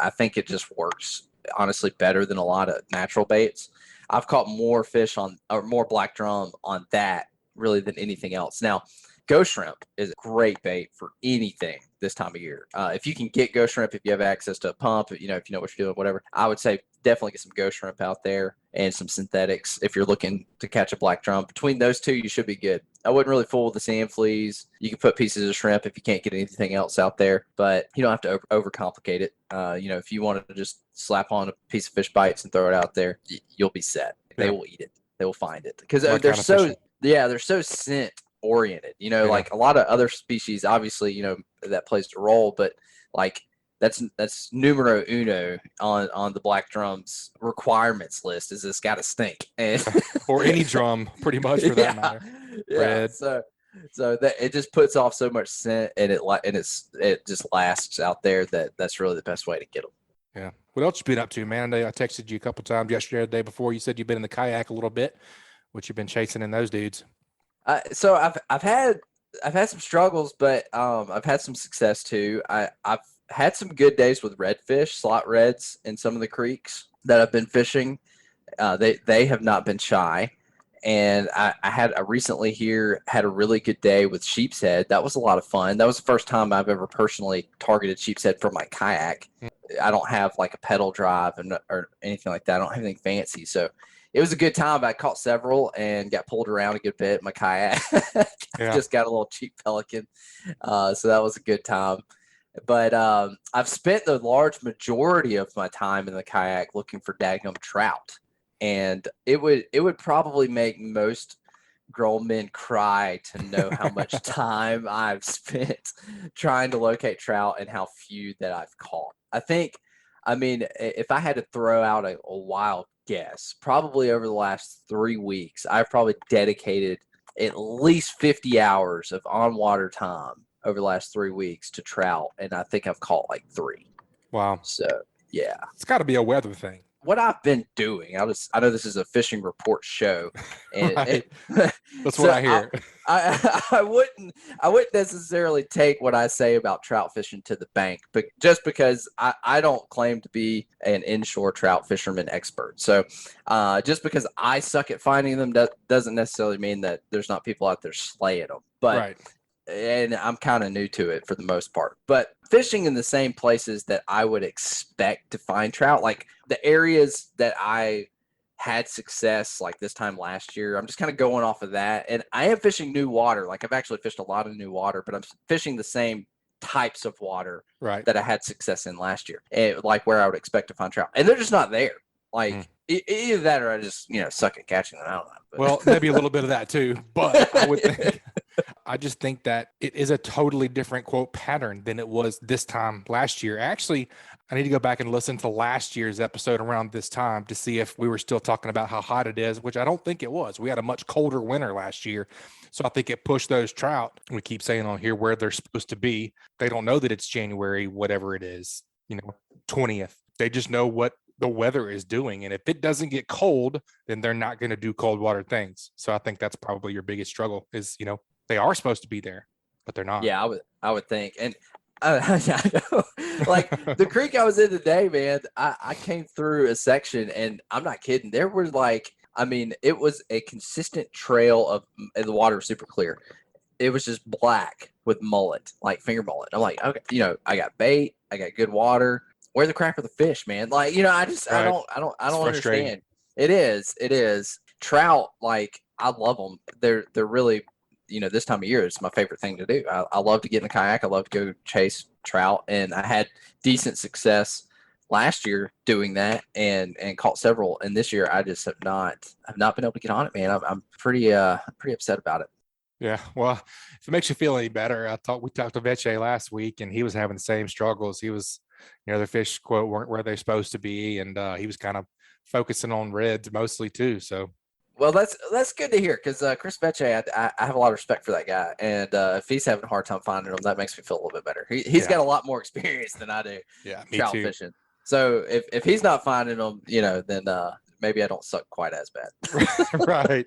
I think it just works, honestly, better than a lot of natural baits. I've caught more fish more black drum on that really than anything else. Now, ghost shrimp is a great bait for anything this time of year. If you can get ghost shrimp, if you have access to a pump, if you know what you're doing, whatever, I would say definitely get some ghost shrimp out there and some synthetics. If you're looking to catch a black drum, between those two, you should be good. I wouldn't really fool with the sand fleas. You can put pieces of shrimp if you can't get anything else out there, but you don't have to overcomplicate it. If you wanted to just slap on a piece of fish bites and throw it out there, you'll be set. Yeah. They will eat it. They will find it because they're so scent oriented, like a lot of other species, obviously, that plays a role, but like that's numero uno on the black drum's requirements list is it's got to stink, and or any drum pretty much for that matter. Yeah. So that it just puts off so much scent, and it just lasts out there. That's really the best way to get them. Yeah. What else you been up to, man? I texted you a couple times yesterday, the day before. You said you've been in the kayak a little bit. What you been chasing in those dudes? So I've had some struggles, but I've had some success too. I've had some good days with redfish, slot reds in some of the creeks that I've been fishing. They have not been shy, and I recently had a really good day with sheep's head. That was a lot of fun. That was the first time I've ever personally targeted sheep's head from my kayak. I don't have like a pedal drive or anything like that. I don't have anything fancy, so it was a good time. I caught several and got pulled around a good bit in my kayak. Yeah. Just got a little cheap pelican. So that was a good time. But I've spent the large majority of my time in the kayak looking for daggum trout. And it would probably make most grown men cry to know how much time I've spent trying to locate trout and how few that I've caught. If I had to throw out a wild guess, probably over the last 3 weeks, I've probably dedicated at least 50 hours of on-water time over the last 3 weeks to trout, and I think I've caught like 3. Wow. So, yeah. It's got to be a weather thing. What I've been doing, I know this is a fishing report show, and right. That's what I hear. I wouldn't necessarily take what I say about trout fishing to the bank, but just because I don't claim to be an inshore trout fisherman expert. So just because I suck at finding them doesn't necessarily mean that there's not people out there slaying them. But right. And I'm kind of new to it for the most part. But fishing in the same places that I would expect to find trout, like the areas that I had success like this time last year, I'm just kind of going off of that. And I am fishing new water. Like I've actually fished a lot of new water, but I'm fishing the same types of water that I had success in last year, and like where I would expect to find trout. And they're just not there. Like either that or I just, suck at catching them. I don't know. But. Well, maybe a little bit of that too, but I would think I just think that it is a totally different quote pattern than it was this time last year. Actually, I need to go back and listen to last year's episode around this time to see if we were still talking about how hot it is, which I don't think it was. We had a much colder winter last year. So I think it pushed those trout. We keep saying on here where they're supposed to be. They don't know that it's January, whatever it is, 20th. They just know what the weather is doing. And if it doesn't get cold, then they're not going to do cold water things. So I think that's probably your biggest struggle is, they are supposed to be there, but they're not. Yeah, I would think. And I know, like the creek I was in today, man, I came through a section and I'm not kidding. There was it was a consistent trail of, and the water was super clear. It was just black with mullet, like finger mullet. I'm like, okay, I got bait, I got good water. Where the crap are the fish, man? Like, I just, right. I don't understand. It is trout. Like, I love them. They're really, this time of year is my favorite thing to do. I love to get in a kayak. I love to go chase trout, and I had decent success last year doing that and caught several. And this year I just have not been able to get on it, man. I'm pretty upset about it. Yeah, well, if it makes you feel any better, we talked to Veche last week, and he was having the same struggles. He was, their fish quote weren't where they're supposed to be, and he was kind of focusing on reds mostly too. So, well, that's good to hear because Chris Veche, I have a lot of respect for that guy, and if he's having a hard time finding them, that makes me feel a little bit better. He's got a lot more experience than I do. Yeah, me trout too. Fishing. So if he's not finding them, then maybe I don't suck quite as bad. Right.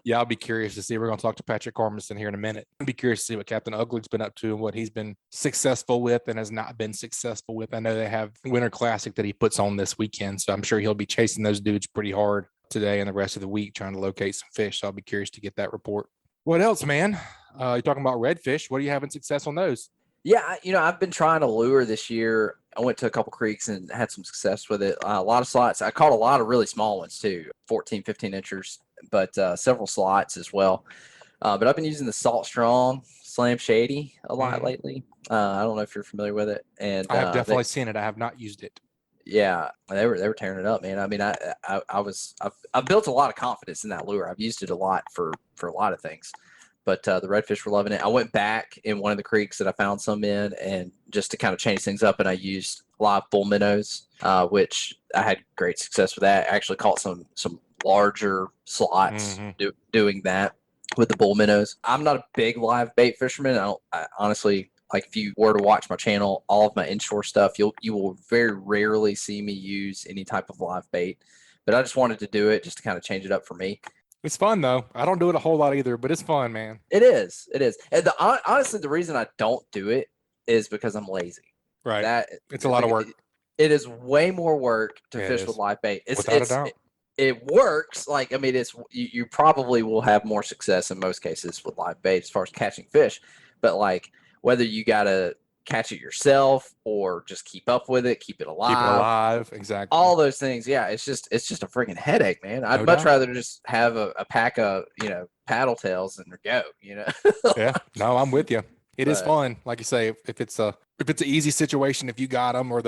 Yeah, I'll be curious to see. We're going to talk to Patric Garmeson here in a minute. I'll be curious to see what Captain Ugly's been up to and what he's been successful with and has not been successful with. I know they have Winter Classic that he puts on this weekend, so I'm sure he'll be chasing those dudes pretty hard today and the rest of the week trying to locate some fish. So I'll be curious to get that report. What else, man? You're talking about redfish. What are you having success on those? Yeah, I've been trying to lure this year. I went to a couple creeks and had some success with it. A lot of slots. I caught a lot of really small ones too, 14, 15 inchers, but several slots as well. But I've been using the Salt Strong Slam Shady a lot lately. I don't know if you're familiar with it. And I have definitely seen it. I have not used it. Yeah, they were tearing it up, man. I mean, I've built a lot of confidence in that lure. I've used it a lot for a lot of things. But the redfish were loving it. I went back in one of the creeks that I found some in, and just to kind of change things up, and I used live bull minnows, which I had great success with that. I actually caught some larger slots doing that with the bull minnows. I'm not a big live bait fisherman. I honestly, like, if you were to watch my channel, all of my inshore stuff, you will very rarely see me use any type of live bait. But I just wanted to do it just to kind of change it up for me. It's fun though. I don't do it a whole lot either, but it's fun, man. It is. And honestly, the reason I don't do it is because I'm lazy. Right. It's a lot of work. It is way more work to fish with live bait. Without a doubt. It works. Like, I mean, you probably will have more success in most cases with live bait as far as catching fish. But like, whether you gotta catch it yourself or just keep up with it, keep it alive. Exactly. All those things. Yeah, it's just a freaking headache, man. I'd much rather just have a pack of paddle tails and go. Yeah. No, I'm with you. It is fun. Like you say, if it's an easy situation, if you got them or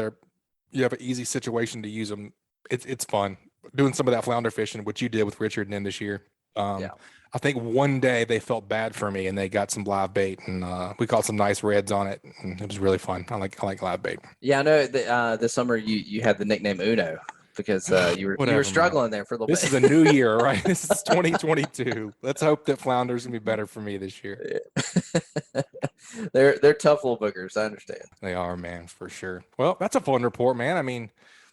you have an easy situation to use them, it's fun. Doing some of that flounder fishing, which you did with Richard and then this year. I think one day they felt bad for me and they got some live bait and we caught some nice reds on it. And it was really fun. I like live bait. Yeah, I know that this summer you had the nickname Uno because you were struggling there for a little bit. This is a new year, right? This is 2022. Let's hope that flounder's gonna be better for me this year. Yeah. They're tough little boogers. I understand. They are, man, for sure. Well, that's a fun report, man. I mean,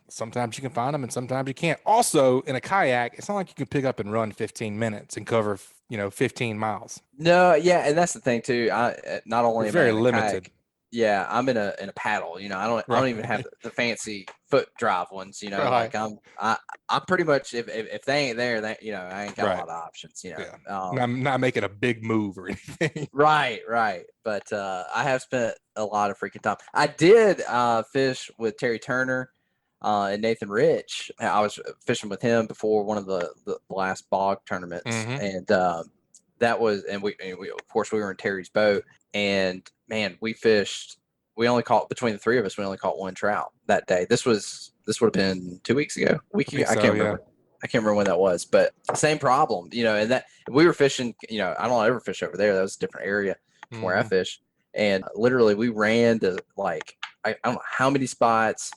sometimes you can find them and sometimes you can't. Also, in a kayak, it's not like you can pick up and run 15 minutes and cover, 15 miles. No, yeah, and that's the thing too. I not only very limited. Kayak, yeah, I'm in a paddle. I don't even have the fancy foot drive ones. Right. Like I'm pretty much if they ain't there, that I ain't got a lot of options. Yeah. I'm not making a big move or anything. Right. But I have spent a lot of freaking time. I did fish with Terry Turner. And Nathan Rich, I was fishing with him before one of the last bog tournaments, and that was, and we of course we were in Terry's boat, and man, we fished. We only caught between the three of us. We only caught one trout that day. This would have been 2 weeks ago. I can't remember. I can't remember when that was, but same problem, and that we were fishing, I don't ever fish over there. That was a different area from where I fish. And literally we ran to like, I don't know how many spots,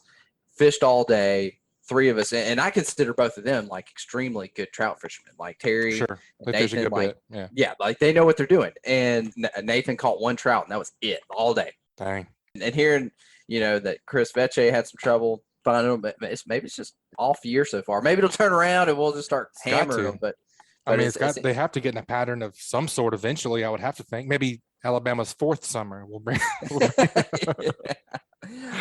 fished all day, 3 of us. And I consider both of them like extremely good trout fishermen, like Terry, Sure. They fish a Nathan, good like, bit. yeah, like they know what they're doing. And Nathan caught 1 trout and that was it all day. Dang. And hearing, that Chris Veche had some trouble finding them, but maybe it's just off year so far. Maybe it'll turn around and we'll just start hammering them. But I mean, they have to get in a pattern of some sort eventually, I would have to think. Maybe Alabama's 4th summer will bring.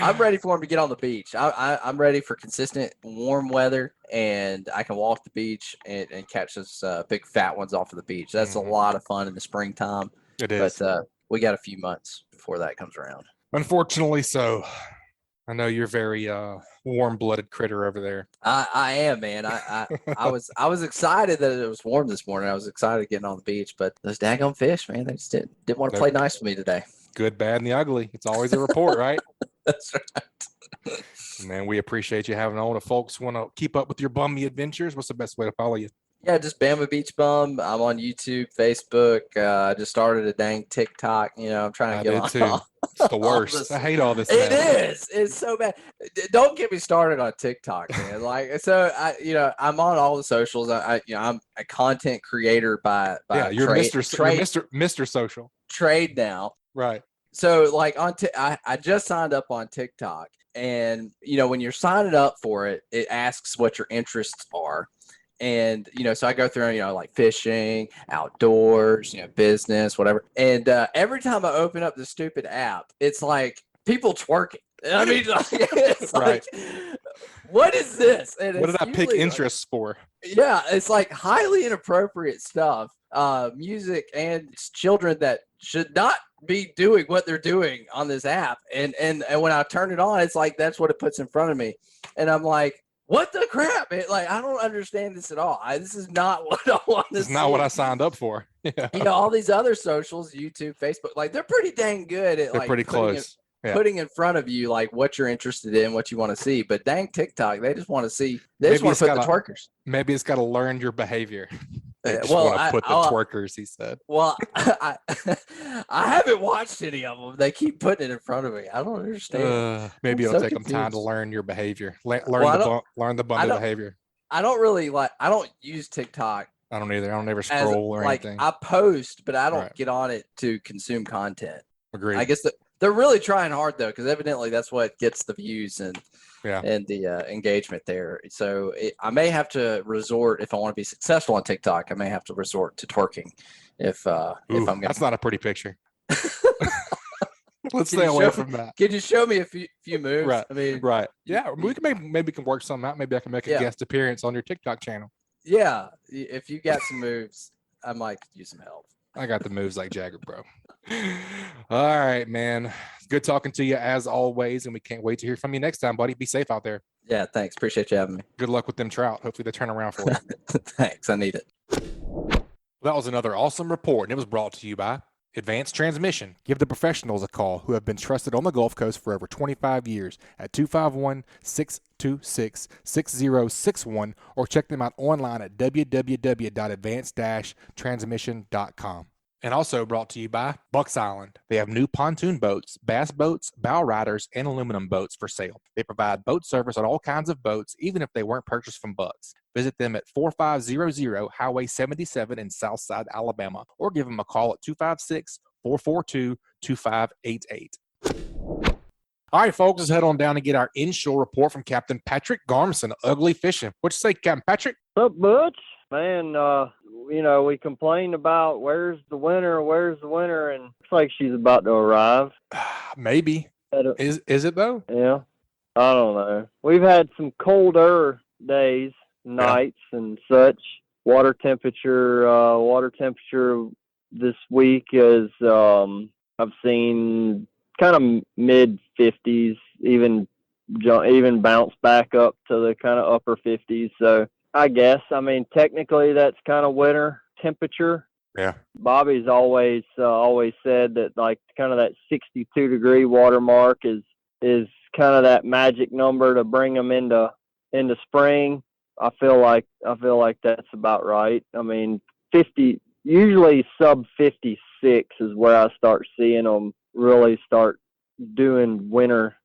I'm ready for them to get on the beach. I'm ready for consistent warm weather, and I can walk the beach and catch those big fat ones off of the beach. That's a lot of fun in the springtime. It is. But we got a few months before that comes around. Unfortunately so. I know you're very warm-blooded critter over there. I am, man. I was excited that it was warm this morning. I was excited getting on the beach, but those daggone fish, man, they just didn't want to play nice with me today. Good, bad, and the ugly. It's always a report, right? That's right. Man, we appreciate you having on. If folks want to keep up with your bummy adventures, what's the best way to follow you? Yeah, just Bama Beach Bun. I'm on YouTube, Facebook. I just started a dang TikTok. I'm trying to get on. Too. It's the worst. I hate all this. It is. It's so bad. Don't get me started on TikTok, man. So I'm on all the socials. I'm a content creator by you're trade, Mr. Social. Trade now. Right. So I just signed up on TikTok, and when you're signing up for it, it asks what your interests are. And, so I go through, like fishing, outdoors, business, whatever. And every time I open up the stupid app, it's like people twerking. I mean, it's right. Like, what is this? And what did I pick interests for? Yeah, it's like highly inappropriate stuff, music, and children that should not be doing what they're doing on this app. And when I turn it on, it's like that's what it puts in front of me. And I'm like, what the crap? I don't understand this at all. This is not what I want to see. It's not what I signed up for. Yeah. All these other socials, YouTube, Facebook, they're pretty dang good at they're pretty close. Putting in front of you like what you're interested in, what you want to see. But dang TikTok, they just want to see. They just want to put the twerkers. Maybe it's got to learn your behavior. They just well, want to put the twerkers, he said. Well, I haven't watched any of them. They keep putting it in front of me. I don't understand. Maybe it'll take them time to learn your behavior. Learn the bundle behavior. I don't use TikTok. I don't either. I don't ever scroll or anything. I post, but I don't get on it to consume content. Agreed. I guess they're really trying hard though, because evidently that's what gets the views and the engagement there. So I may have to resort, if I want to be successful on TikTok, I may have to resort to twerking if I'm going. That's not a pretty picture. Let's stay away from that. Could you show me a few moves? Right. I mean, right. Yeah, we can maybe can work something out. Maybe I can make a guest appearance on your TikTok channel. Yeah, if you got some moves, I might use some help. I got the moves like Jagger, bro. All right, man. Good talking to you as always, and we can't wait to hear from you next time, buddy. Be safe out there. Yeah, thanks. Appreciate you having me. Good luck with them trout. Hopefully they turn around for you. Thanks. I need it. That was another awesome report, and it was brought to you by Advanced Transmission. Give the professionals a call who have been trusted on the Gulf Coast for over 25 years at 251-626-6061 or check them out online at www.advanced-transmission.com. And also brought to you by Bucks Island. They have new pontoon boats, bass boats, bow riders, and aluminum boats for sale. They provide boat service on all kinds of boats, even if they weren't purchased from Bucks. Visit them at 4500 Highway 77 in Southside, Alabama, or give them a call at 256-442-2588. All right, folks, let's head on down and get our inshore report from Captain Patric Garmeson, Ugly Fishing. What you say, Captain Patrick? What's up, Butch? Man, we complained about where's the winter, and looks like she's about to arrive. Maybe. Is it though? Yeah. I don't know. We've had some colder days, nights, and such. Water temperature this week is, I've seen kind of mid-50s, even bounce back up to the kind of upper 50s. So I guess, technically that's kind of winter temperature. Yeah. Bobby's always said that like kind of that 62-degree watermark is kind of that magic number to bring them into spring. I feel like that's about right. I mean, 50, usually sub 56 is where I start seeing them really start doing winter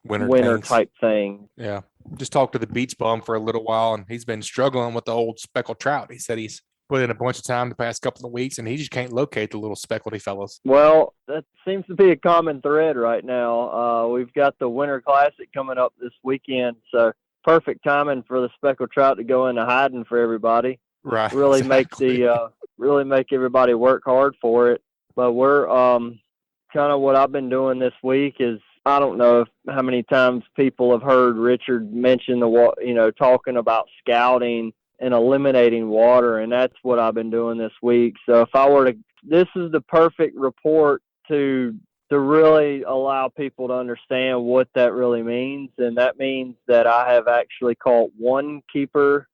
things. type thing. Yeah. Just talked to the beach bum for a little while, and he's been struggling with the old speckled trout. He said he's put in a bunch of time the past couple of weeks, and he just can't locate the little speckledy fellas. Well, that seems to be a common thread right now. We've got the Winter Classic coming up this weekend, so perfect timing for the speckled trout to go into hiding for everybody. Right. Really Exactly. make everybody work hard for it. But we're kind of what I've been doing this week is, I don't know how many times people have heard Richard mention talking about scouting and eliminating water, and that's what I've been doing this week. So if I were to, this is the perfect report to really allow people to understand what that really means, and that means that I have actually caught one keeper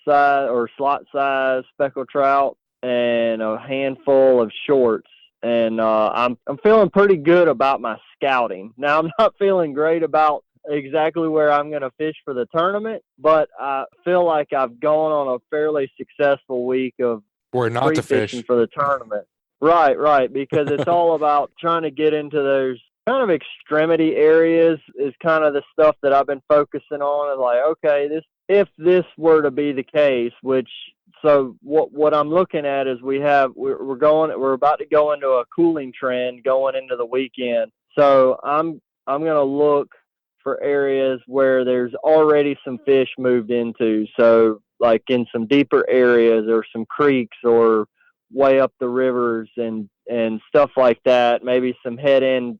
size or slot size speckled trout and a handful of shorts. And I'm feeling pretty good about my scouting. Now, I'm not feeling great about exactly where I'm going to fish for the tournament, but I feel like I've gone on a fairly successful week of Where not to fishing fish. for the tournament. Right, because it's all about trying to get into those kind of extremity areas is kind of the stuff that I've been focusing on. And like, okay, if this were to be the case, so what I'm looking at is we're about to go into a cooling trend going into the weekend. So I'm going to look for areas where there's already some fish moved into. So like in some deeper areas or some creeks or way up the rivers and stuff like that. Maybe some head end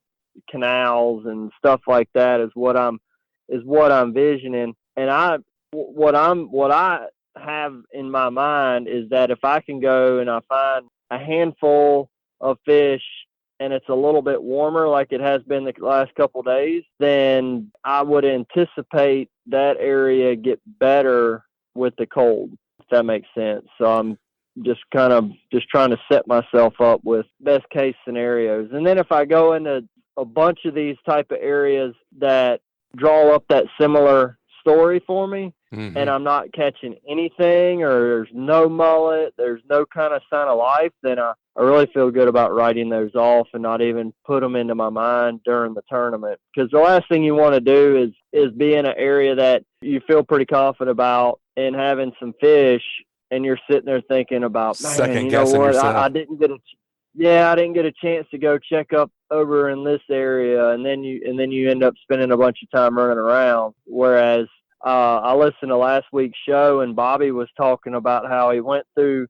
canals and stuff like that is what I'm visioning. And what I have in my mind is that if I can go and I find a handful of fish and it's a little bit warmer like it has been the last couple of days, then I would anticipate that area get better with the cold, if that makes sense. So I'm just trying to set myself up with best case scenarios. And then if I go into a bunch of these type of areas that draw up that similar story for me, Mm-hmm. and I'm not catching anything, or there's no mullet, there's no kind of sign of life, then I really feel good about writing those off and not even put them into my mind during the tournament. Because the last thing you want to do is be in an area that you feel pretty confident about and having some fish, and you're sitting there thinking about, man, you know what, I didn't get a chance to go check up over in this area, and then you end up spending a bunch of time running around. Whereas I listened to last week's show, and Bobby was talking about how he went through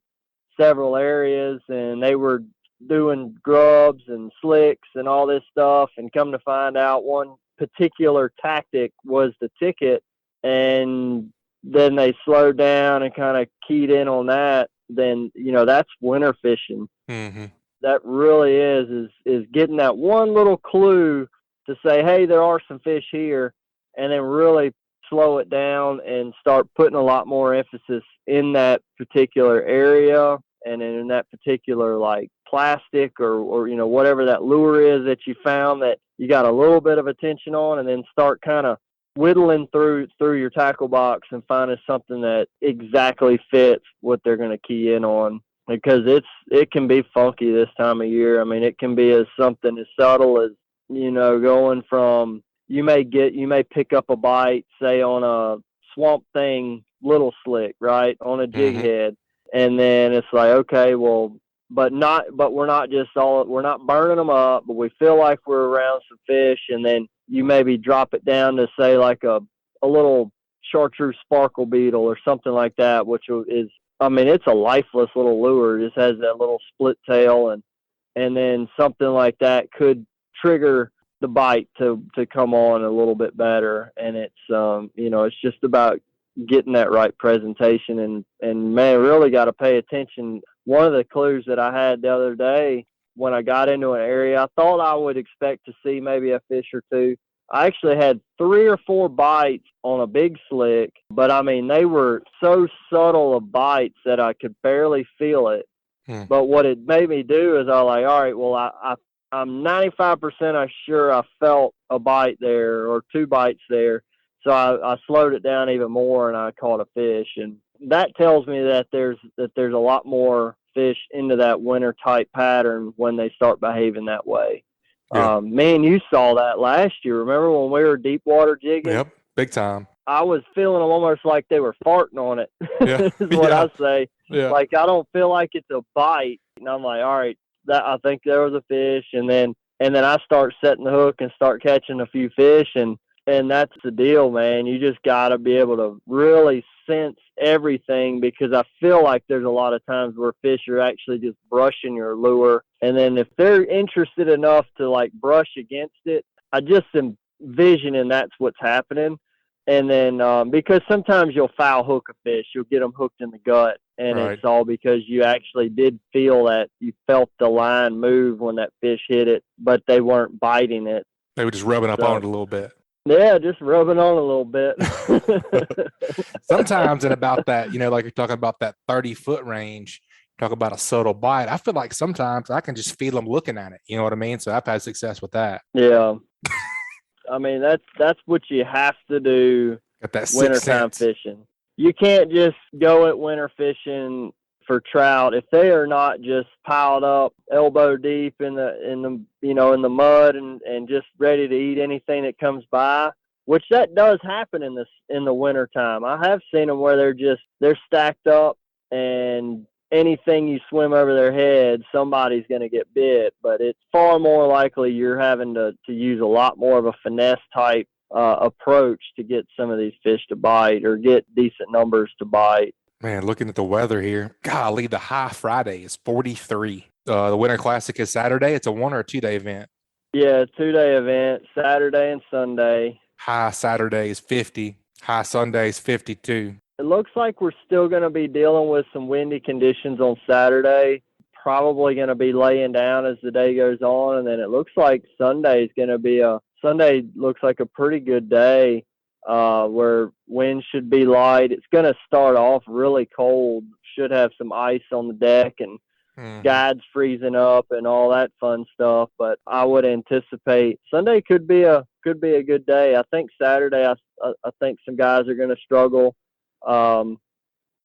several areas, and they were doing grubs and slicks and all this stuff, and come to find out one particular tactic was the ticket, and then they slowed down and kind of keyed in on that. Then, that's winter fishing. Mm-hmm. That really is getting that one little clue to say, hey, there are some fish here, and then really slow it down and start putting a lot more emphasis in that particular area and in that particular like plastic or whatever that lure is that you found that you got a little bit of attention on, and then start kind of whittling through your tackle box and finding something that exactly fits what they're going to key in on. Because it can be funky this time of year. I mean, it can be something as subtle as, going from, you may pick up a bite, say on a Swamp Thing little slick, right, on a jig head, and then it's like, okay, well, but we're not burning them up, but we feel like we're around some fish, and then you maybe drop it down to say like a little chartreuse sparkle beetle or something like that, which is, I mean, it's a lifeless little lure. It just has that little split tail, and then something like that could trigger the bite to come on a little bit better. And it's, it's just about getting that right presentation, and man, really got to pay attention. One of the clues that I had the other day when I got into an area, I thought I would expect to see maybe a fish or two. I actually had 3 or 4 bites on a big slick, but I mean, they were so subtle of bites that I could barely feel it. But what it made me do is I was like, all right, well, I'm 95% sure I felt a bite there or 2 bites there. So I slowed it down even more, and I caught a fish. And that tells me that there's a lot more fish into that winter type pattern when they start behaving that way. Yeah. Man, you saw that last year. Remember when we were deep water jigging? Yep, big time. I was feeling them almost like they were farting on it. Yeah. is what Yeah. I say. Yeah. Like, I don't feel like it's a bite. And I'm like, all right, I think there was a fish. And then I start setting the hook and start catching a few fish. And that's the deal, man. You just got to be able to really sense everything, because I feel like there's a lot of times where fish are actually just brushing your lure. And then if they're interested enough to, like, brush against it, I just envisioning that's what's happening. And then because sometimes you'll foul hook a fish, you'll get them hooked in the gut, and Right. it's all because you actually did feel that, you felt the line move when that fish hit it, but they weren't biting it. They were just rubbing up So- on it a little bit. Yeah, just rubbing on a little bit. Sometimes in about that, like you're talking about that 30-foot range, talk about a subtle bite. I feel like sometimes I can just feel them looking at it. You know what I mean? So I've had success with that. Yeah. I mean, that's what you have to do Got that sixth wintertime sense. fishing. You can't just go at winter fishing for trout if they are not just piled up elbow deep in the mud and just ready to eat anything that comes by, which that does happen in the wintertime. I have seen them where they're stacked up, and anything you swim over their head, somebody's going to get bit. But it's far more likely you're having to use a lot more of a finesse type approach to get some of these fish to bite or get decent numbers to bite. Man, looking at the weather here, golly, the high Friday is 43. The Winter Classic is Saturday. It's a 1 or a 2 day event. Yeah, 2-day event, Saturday and Sunday. High Saturday is 50. High Sunday is 52. It looks like we're still going to be dealing with some windy conditions on Saturday. Probably going to be laying down as the day goes on, and then it looks like Sunday looks like a pretty good day. Where wind should be light. It's going to start off really cold. Should have some ice on the deck and guides freezing up and all that fun stuff. But I would anticipate Sunday could be a good day. I think Saturday, I think some guys are going to struggle. But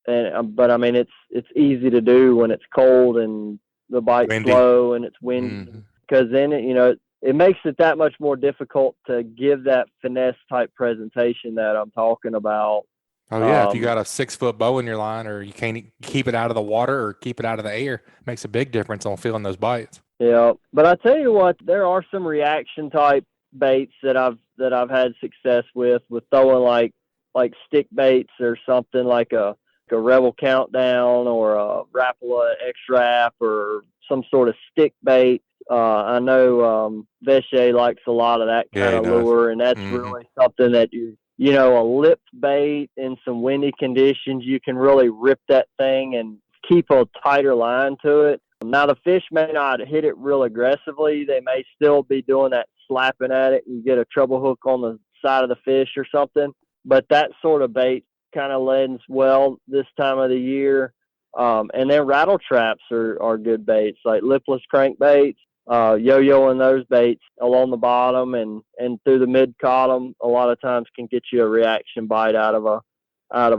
I mean, it's easy to do when it's cold and the bite's Windy. slow and it's windy, because then it makes it that much more difficult to give that finesse type presentation that I'm talking about. Oh, yeah. If you got a 6-foot bow in your line, or you can't keep it out of the water or keep it out of the air, it makes a big difference on feeling those bites. Yeah. But I tell you what, there are some reaction type baits that I've had success with throwing like stick baits or something like a Rebel Countdown or a Rapala X-Rap or some sort of stick bait. I know Vesche likes a lot of that kind of lure, and that's really something that a lip bait in some windy conditions, you can really rip that thing and keep a tighter line to it. Now, the fish may not hit it real aggressively. They may still be doing that slapping at it and get a treble hook on the side of the fish or something. But that sort of bait kind of lends well this time of the year. And then rattle traps are good baits, like lipless crankbaits. Yo-yoing those baits along the bottom and through the mid-column a lot of times can get you a reaction bite out of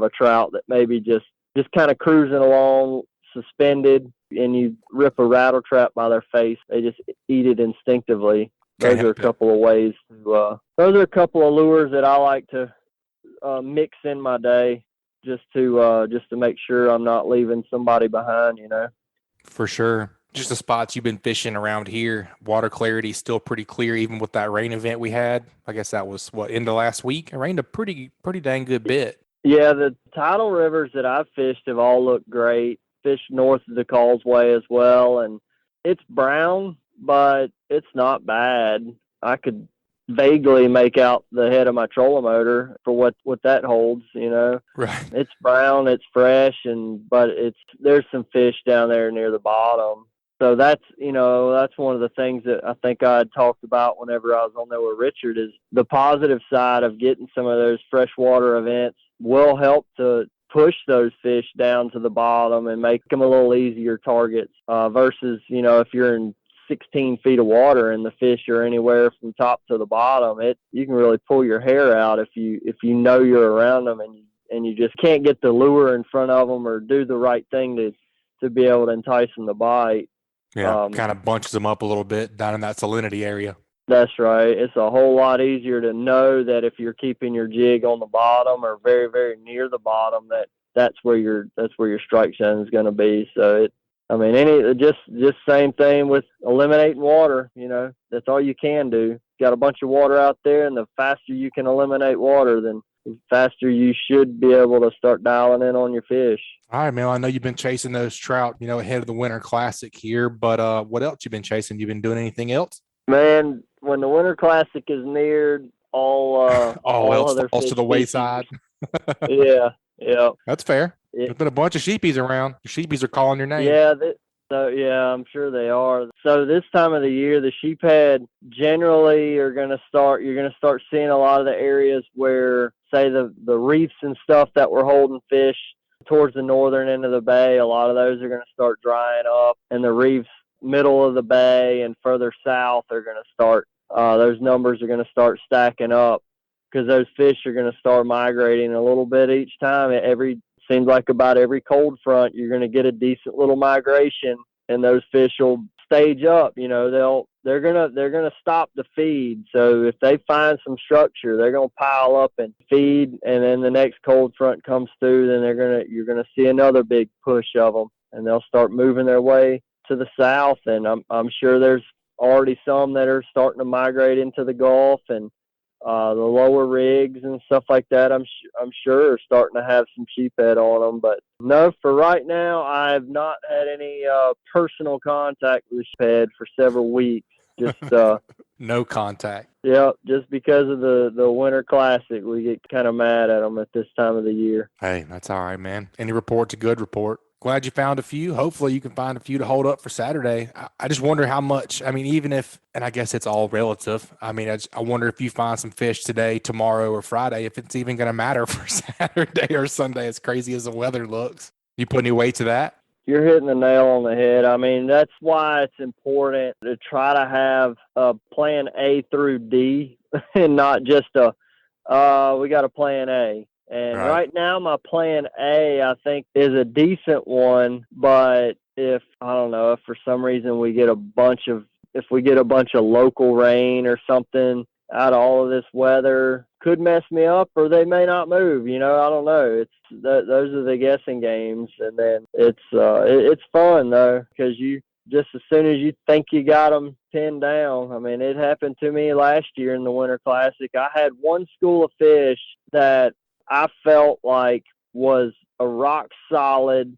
a trout that maybe just kind of cruising along suspended, and you rip a rattle trap by their face. They just eat it instinctively. Those are a couple of ways to those are a couple of lures that I like to mix in my day just to make sure I'm not leaving somebody behind, For sure. Just the spots you've been fishing around here, water clarity still pretty clear, even with that rain event we had. I guess that was end of last week. It rained a pretty dang good bit. Yeah, the tidal rivers that I've fished have all looked great. Fished north of the Causeway as well, and it's brown, but it's not bad. I could vaguely make out the head of my trolling motor for what that holds, Right. It's brown, it's fresh, but there's some fish down there near the bottom. So that's one of the things that I think I had talked about whenever I was on there with Richard, is the positive side of getting some of those freshwater events will help to push those fish down to the bottom and make them a little easier targets versus, if you're in 16 feet of water and the fish are anywhere from top to the bottom, you can really pull your hair out if you know you're around them and you just can't get the lure in front of them or do the right thing to be able to entice them to bite. Yeah, kind of bunches them up a little bit down in that salinity area. That's right. It's a whole lot easier to know that if you're keeping your jig on the bottom or very, very near the bottom, that's where your strike zone is going to be. So just same thing with eliminating water. That's all you can do. Got a bunch of water out there, and the faster you can eliminate water, then the faster you should be able to start dialing in on your fish. All right, man. I know you've been chasing those trout, ahead of the Winter Classic here, but what else you been chasing? You been doing anything else? Man, when the Winter Classic is neared, all else other falls to the wayside. Yeah. That's fair. There's been a bunch of sheepies around. The sheepies are calling your name. Yeah, I'm sure they are. So this time of the year, the sheephead generally you're going to start seeing a lot of the areas where, say, the reefs and stuff that we're holding fish towards the northern end of the bay, a lot of those are going to start drying up, and the reefs middle of the bay and further south are going to start, those numbers are going to start stacking up because those fish are going to start migrating a little bit each time. Seems like about every cold front, you're going to get a decent little migration, and those fish will stage up. They're gonna stop to feed. So if they find some structure, they're gonna pile up and feed, and then the next cold front comes through, then you're gonna see another big push of them, and they'll start moving their way to the south. And I'm sure there's already some that are starting to migrate into the Gulf and the lower rigs and stuff like that. I'm sure are starting to have some sheephead on them. But no, for right now, I've not had any personal contact with sheephead for several weeks. Just no contact. Yeah, just because of the Winter Classic, we get kind of mad at them at this time of the year. Hey, that's all right, man. Any report's a good report. Glad you found a few. Hopefully you can find a few to hold up for Saturday. I just wonder how much, even if, and I guess it's all relative. I wonder if you find some fish today, tomorrow, or Friday, if it's even going to matter for Saturday or Sunday, as crazy as the weather looks. You put any weight to that? You're hitting the nail on the head. That's why it's important to try to have a plan A through D and not just we got a plan A. And right now, my plan A, I think, is a decent one. But if for some reason we get a bunch of local rain or something out of all of this weather, could mess me up, or they may not move. I don't know. Those are the guessing games, and then it's fun though, because you just as soon as you think you got them pinned down. It happened to me last year in the Winter Classic. I had one school of fish that I felt like was a rock solid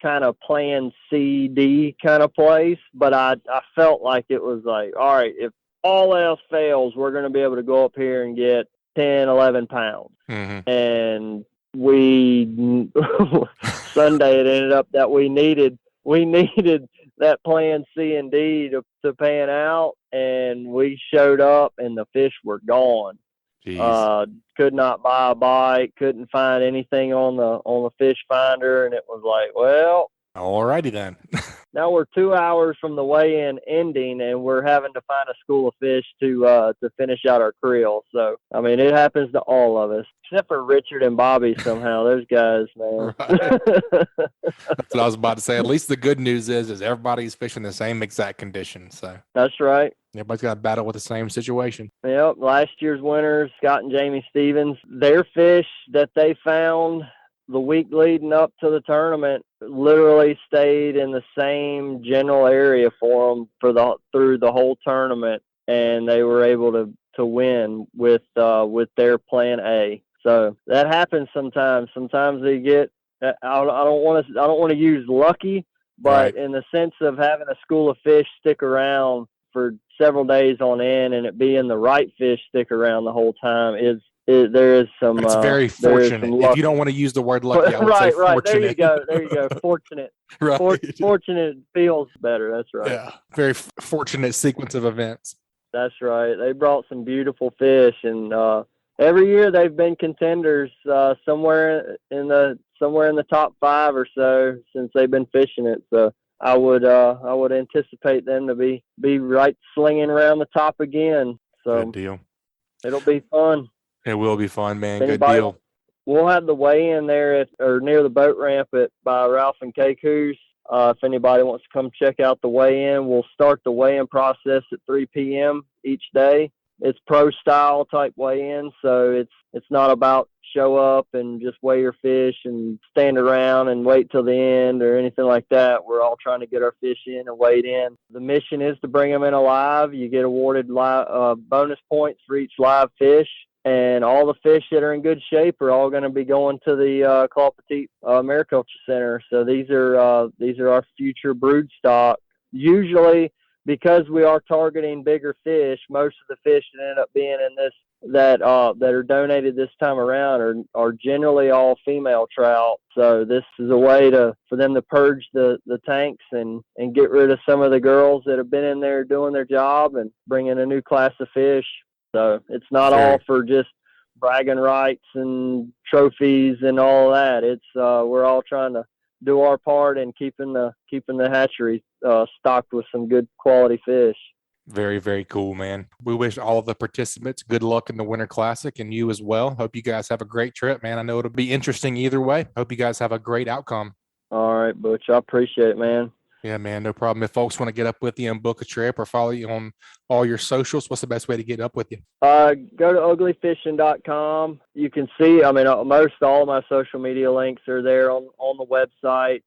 kind of plan C, D kind of place, but I felt like it was like, all right, if all else fails, we're going to be able to go up here and get 10, 11 pounds. Mm-hmm. And Sunday it ended up that we needed that plan C and D to pan out, and we showed up and the fish were gone. Could not buy a bite, couldn't find anything on the fish finder, and it was like, well, alrighty then. Now we're 2 hours from the weigh-in ending, and we're having to find a school of fish to finish out our creel. So it happens to all of us, except for Richard and Bobby. Somehow, those guys, man. Right. That's what I was about to say. At least the good news is everybody's fishing the same exact conditions. So that's right. Everybody's got to battle with the same situation. Yep. Last year's winners, Scott and Jamie Stevens, their fish that they found the week leading up to the tournament literally stayed in the same general area for them through the whole tournament, and they were able to win with their plan A. So that happens sometimes. Sometimes they get. I don't want to use lucky, but in the sense of having a school of fish stick around for several days on end, and it being the right fish stick around the whole time there is some. It's very fortunate. If you don't want to use the word lucky, I would say fortunate. There you go. Fortunate. Right. Fortunate feels better. That's right. Yeah. Very fortunate sequence of events. That's right. They brought some beautiful fish, and every year they've been contenders somewhere in the top 5 or so since they've been fishing it. So I would anticipate them to be right slinging around the top again. So Good deal. it'll be fun. It will be fun, man. Good Anybody, deal. We'll have the weigh-in there or near the boat ramp by Ralph and Keiku's. If anybody wants to come check out the weigh-in, we'll start the weigh-in process at 3 p.m. each day. It's pro-style type weigh-in, so it's not about show up and just weigh your fish and stand around and wait till the end or anything like that. We're all trying to get our fish in and weighed in. The mission is to bring them in alive. You get awarded bonus points for each live fish. And all the fish that are in good shape are all going to be going to the Claw Petite Mariculture Center. So these are our future brood stock. Usually, because we are targeting bigger fish, most of the fish that end up being in this that are donated this time around are generally all female trout. So this is a way for them to purge the tanks and get rid of some of the girls that have been in there doing their job and bring in a new class of fish. So it's not all for just bragging rights and trophies and all that. It's we're all trying to do our part in keeping the hatchery stocked with some good quality fish. Very, very cool, man. We wish all of the participants good luck in the Winter Classic and you as well. Hope you guys have a great trip, man. I know it'll be interesting either way. Hope you guys have a great outcome. All right, Butch. I appreciate it, man. Yeah, man, no problem. If folks want to get up with you and book a trip or follow you on all your socials, what's the best way to get up with you? Go to uglyfishing.com. You can see, most all of my social media links are there on the website.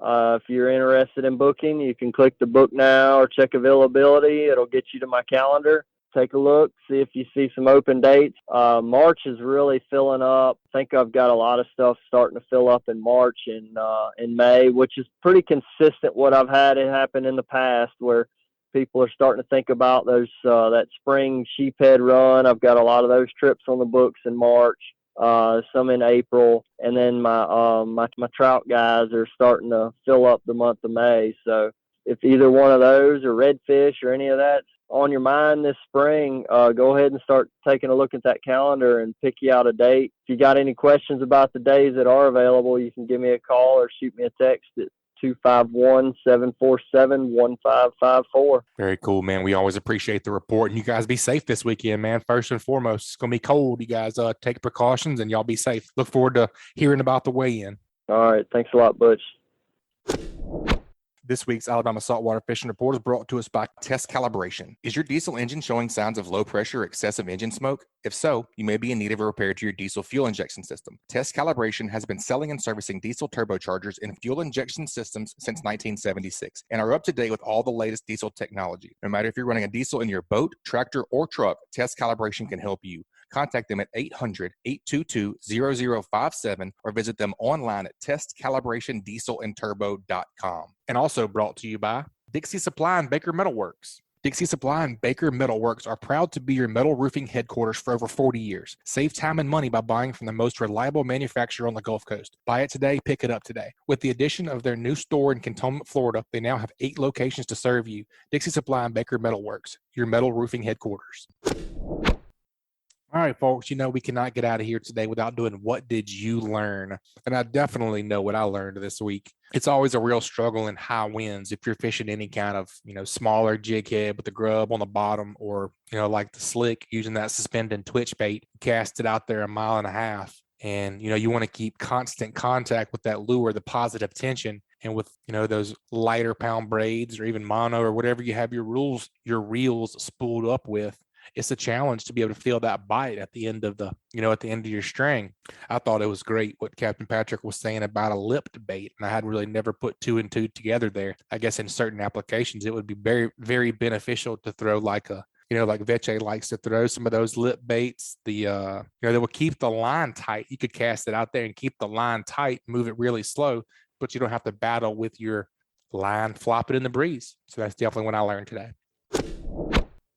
If you're interested in booking, you can click the book now or check availability. It'll get you to my calendar. Take a look, see if you see some open dates. March is really filling up. I think I've got a lot of stuff starting to fill up in March and in May, which is pretty consistent what I've had it happen in the past, where people are starting to think about those that spring sheephead run. I've got a lot of those trips on the books in March, some in April, and then my trout guys are starting to fill up the month of May. So if either one of those or redfish or any of that on your mind this spring, go ahead and start taking a look at that calendar and pick you out a date. If you got any questions about the days that are available, you can give me a call or shoot me a text at 251-747-1554. Very cool, man. We always appreciate the report, and you guys be safe this weekend, man. First and foremost, it's going to be cold. You guys take precautions, and y'all be safe. Look forward to hearing about the weigh-in. All right. Thanks a lot, Butch. This week's Alabama Saltwater Fishing Report is brought to us by Test Calibration. Is your diesel engine showing signs of low pressure or excessive engine smoke? If so, you may be in need of a repair to your diesel fuel injection system. Test Calibration has been selling and servicing diesel turbochargers and fuel injection systems since 1976 and are up to date with all the latest diesel technology. No matter if you're running a diesel in your boat, tractor, or truck, Test Calibration can help you. Contact them at 800-822-0057 or visit them online at testcalibratindieselandturbo.com. And also brought to you by Dixie Supply and Baker Metalworks. Dixie Supply and Baker Metalworks are proud to be your metal roofing headquarters for over 40 years. Save time and money by buying from the most reliable manufacturer on the Gulf Coast. Buy it today, pick it up today. With the addition of their new store in Cantonment, Florida, they now have 8 locations to serve you. Dixie Supply and Baker Metalworks, your metal roofing headquarters. All right, folks, we cannot get out of here today without doing What Did You Learn? And I definitely know what I learned this week. It's always a real struggle in high winds if you're fishing any kind of, smaller jig head with the grub on the bottom or, like the slick, using that suspended twitch bait, cast it out there 1.5 miles. And, you want to keep constant contact with that lure, the positive tension. And with, those lighter pound braids or even mono or whatever you have your reels spooled up with, it's a challenge to be able to feel that bite at the end of at the end of your string. I thought it was great what Captain Patric was saying about a lipped bait. And I had really never put 2 and 2 together there. I guess in certain applications, it would be very, very beneficial to throw like Veche likes to throw some of those lip baits. That will keep the line tight. You could cast it out there and keep the line tight, move it really slow, but you don't have to battle with your line flopping in the breeze. So that's definitely what I learned today.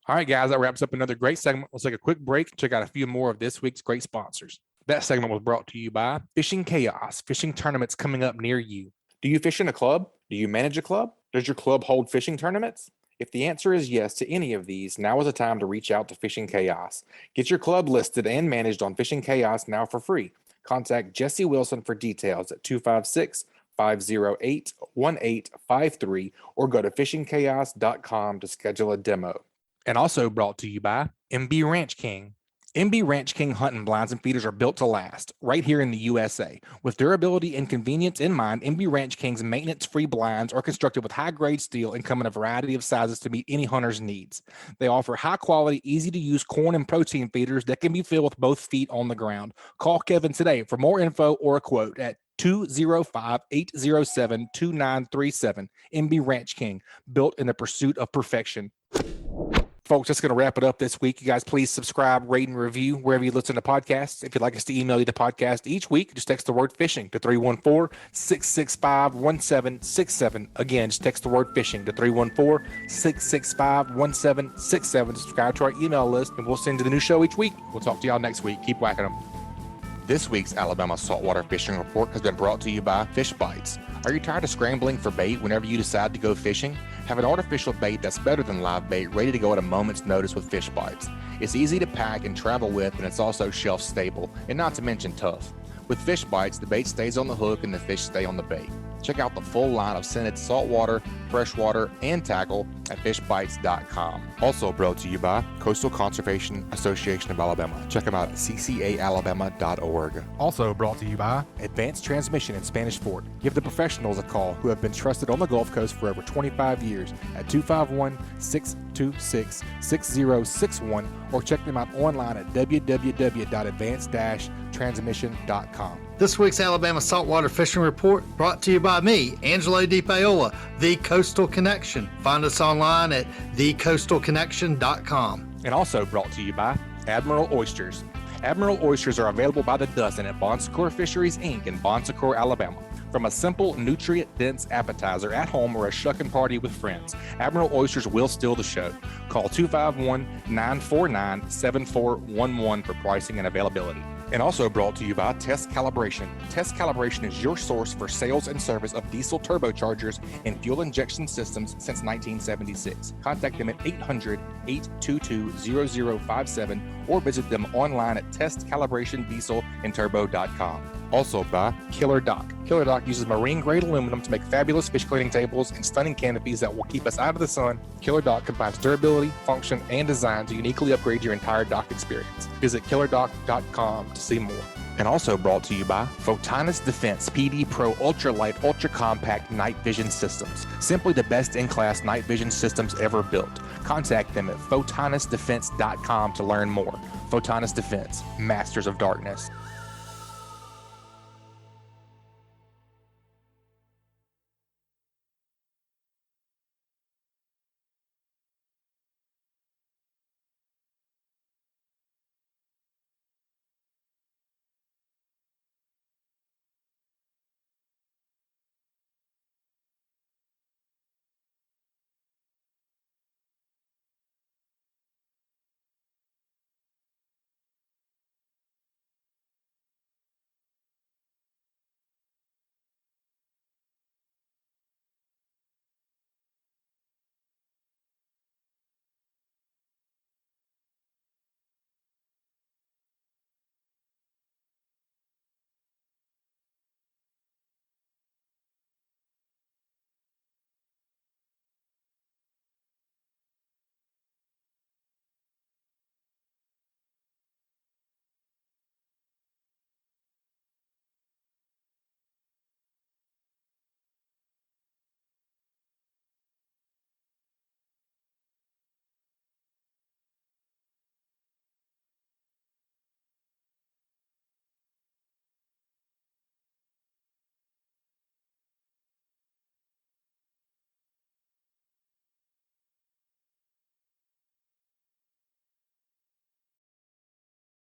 All right, guys, that wraps up another great segment. Let's take a quick break and check out a few more of this week's great sponsors. That segment was brought to you by Fishing Chaos, fishing tournaments coming up near you. Do you fish in a club? Do you manage a club? Does your club hold fishing tournaments? If the answer is yes to any of these, now is the time to reach out to Fishing Chaos. Get your club listed and managed on Fishing Chaos now for free. Contact Jesse Wilson for details at 508-1853 or go to fishingchaos.com to schedule a demo. And also brought to you by MB Ranch King. MB Ranch King hunting blinds and feeders are built to last right here in the USA. With durability and convenience in mind, MB Ranch King's maintenance-free blinds are constructed with high-grade steel and come in a variety of sizes to meet any hunter's needs. They offer high-quality, easy-to-use corn and protein feeders that can be filled with both feet on the ground. Call Kevin today for more info or a quote at 205-807-2937. MB Ranch King, built in the pursuit of perfection. Folks, that's going to wrap it up this week. You guys, please subscribe, rate, and review wherever you listen to podcasts. If you'd like us to email you the podcast each week, just text the word fishing to 314-665-1767. Again, just text the word fishing to 314-665-1767. Subscribe to our email list, and we'll send you the new show each week. We'll talk to y'all next week. Keep whacking them. This week's Alabama Saltwater Fishing Report has been brought to you by Fish Bites. Are you tired of scrambling for bait whenever you decide to go fishing? Have an artificial bait that's better than live bait, ready to go at a moment's notice with Fish Bites. It's easy to pack and travel with, and it's also shelf stable, and not to mention tough. With Fish Bites, the bait stays on the hook and the fish stay on the bait. Check out the full line of scented saltwater, freshwater, and tackle at fishbites.com. Also brought to you by Coastal Conservation Association of Alabama. Check them out at ccaalabama.org. Also brought to you by Advanced Transmission in Spanish Fort. Give the professionals a call who have been trusted on the Gulf Coast for over 25 years at 251-626-6061 or check them out online at www.advanced-transmission.com. This week's Alabama Saltwater Fishing Report brought to you by me, Angelo DePaola, The Coastal Connection. Find us online at thecoastalconnection.com. And also brought to you by Admiral Oysters. Admiral Oysters are available by the dozen at Bon Secour Fisheries, Inc. in Bon Secour, Alabama. From a simple, nutrient-dense appetizer at home or a shucking party with friends, Admiral Oysters will steal the show. Call 251-949-7411 for pricing and availability. And also brought to you by Test Calibration. Test Calibration is your source for sales and service of diesel turbochargers and fuel injection systems since 1976. Contact them at 800-822-0057 or visit them online at testcalibratindieselandturbo.com. Also by Killer Dock. Killer Dock uses marine-grade aluminum to make fabulous fish cleaning tables and stunning canopies that will keep us out of the sun. Killer Dock combines durability, function, and design to uniquely upgrade your entire dock experience. Visit killerdock.com to see more. And also brought to you by Photonis Defense PD Pro Ultralight Ultra Compact Night Vision Systems. Simply the best in-class night vision systems ever built. Contact them at photonisdefense.com to learn more. Photonis Defense, Masters of Darkness.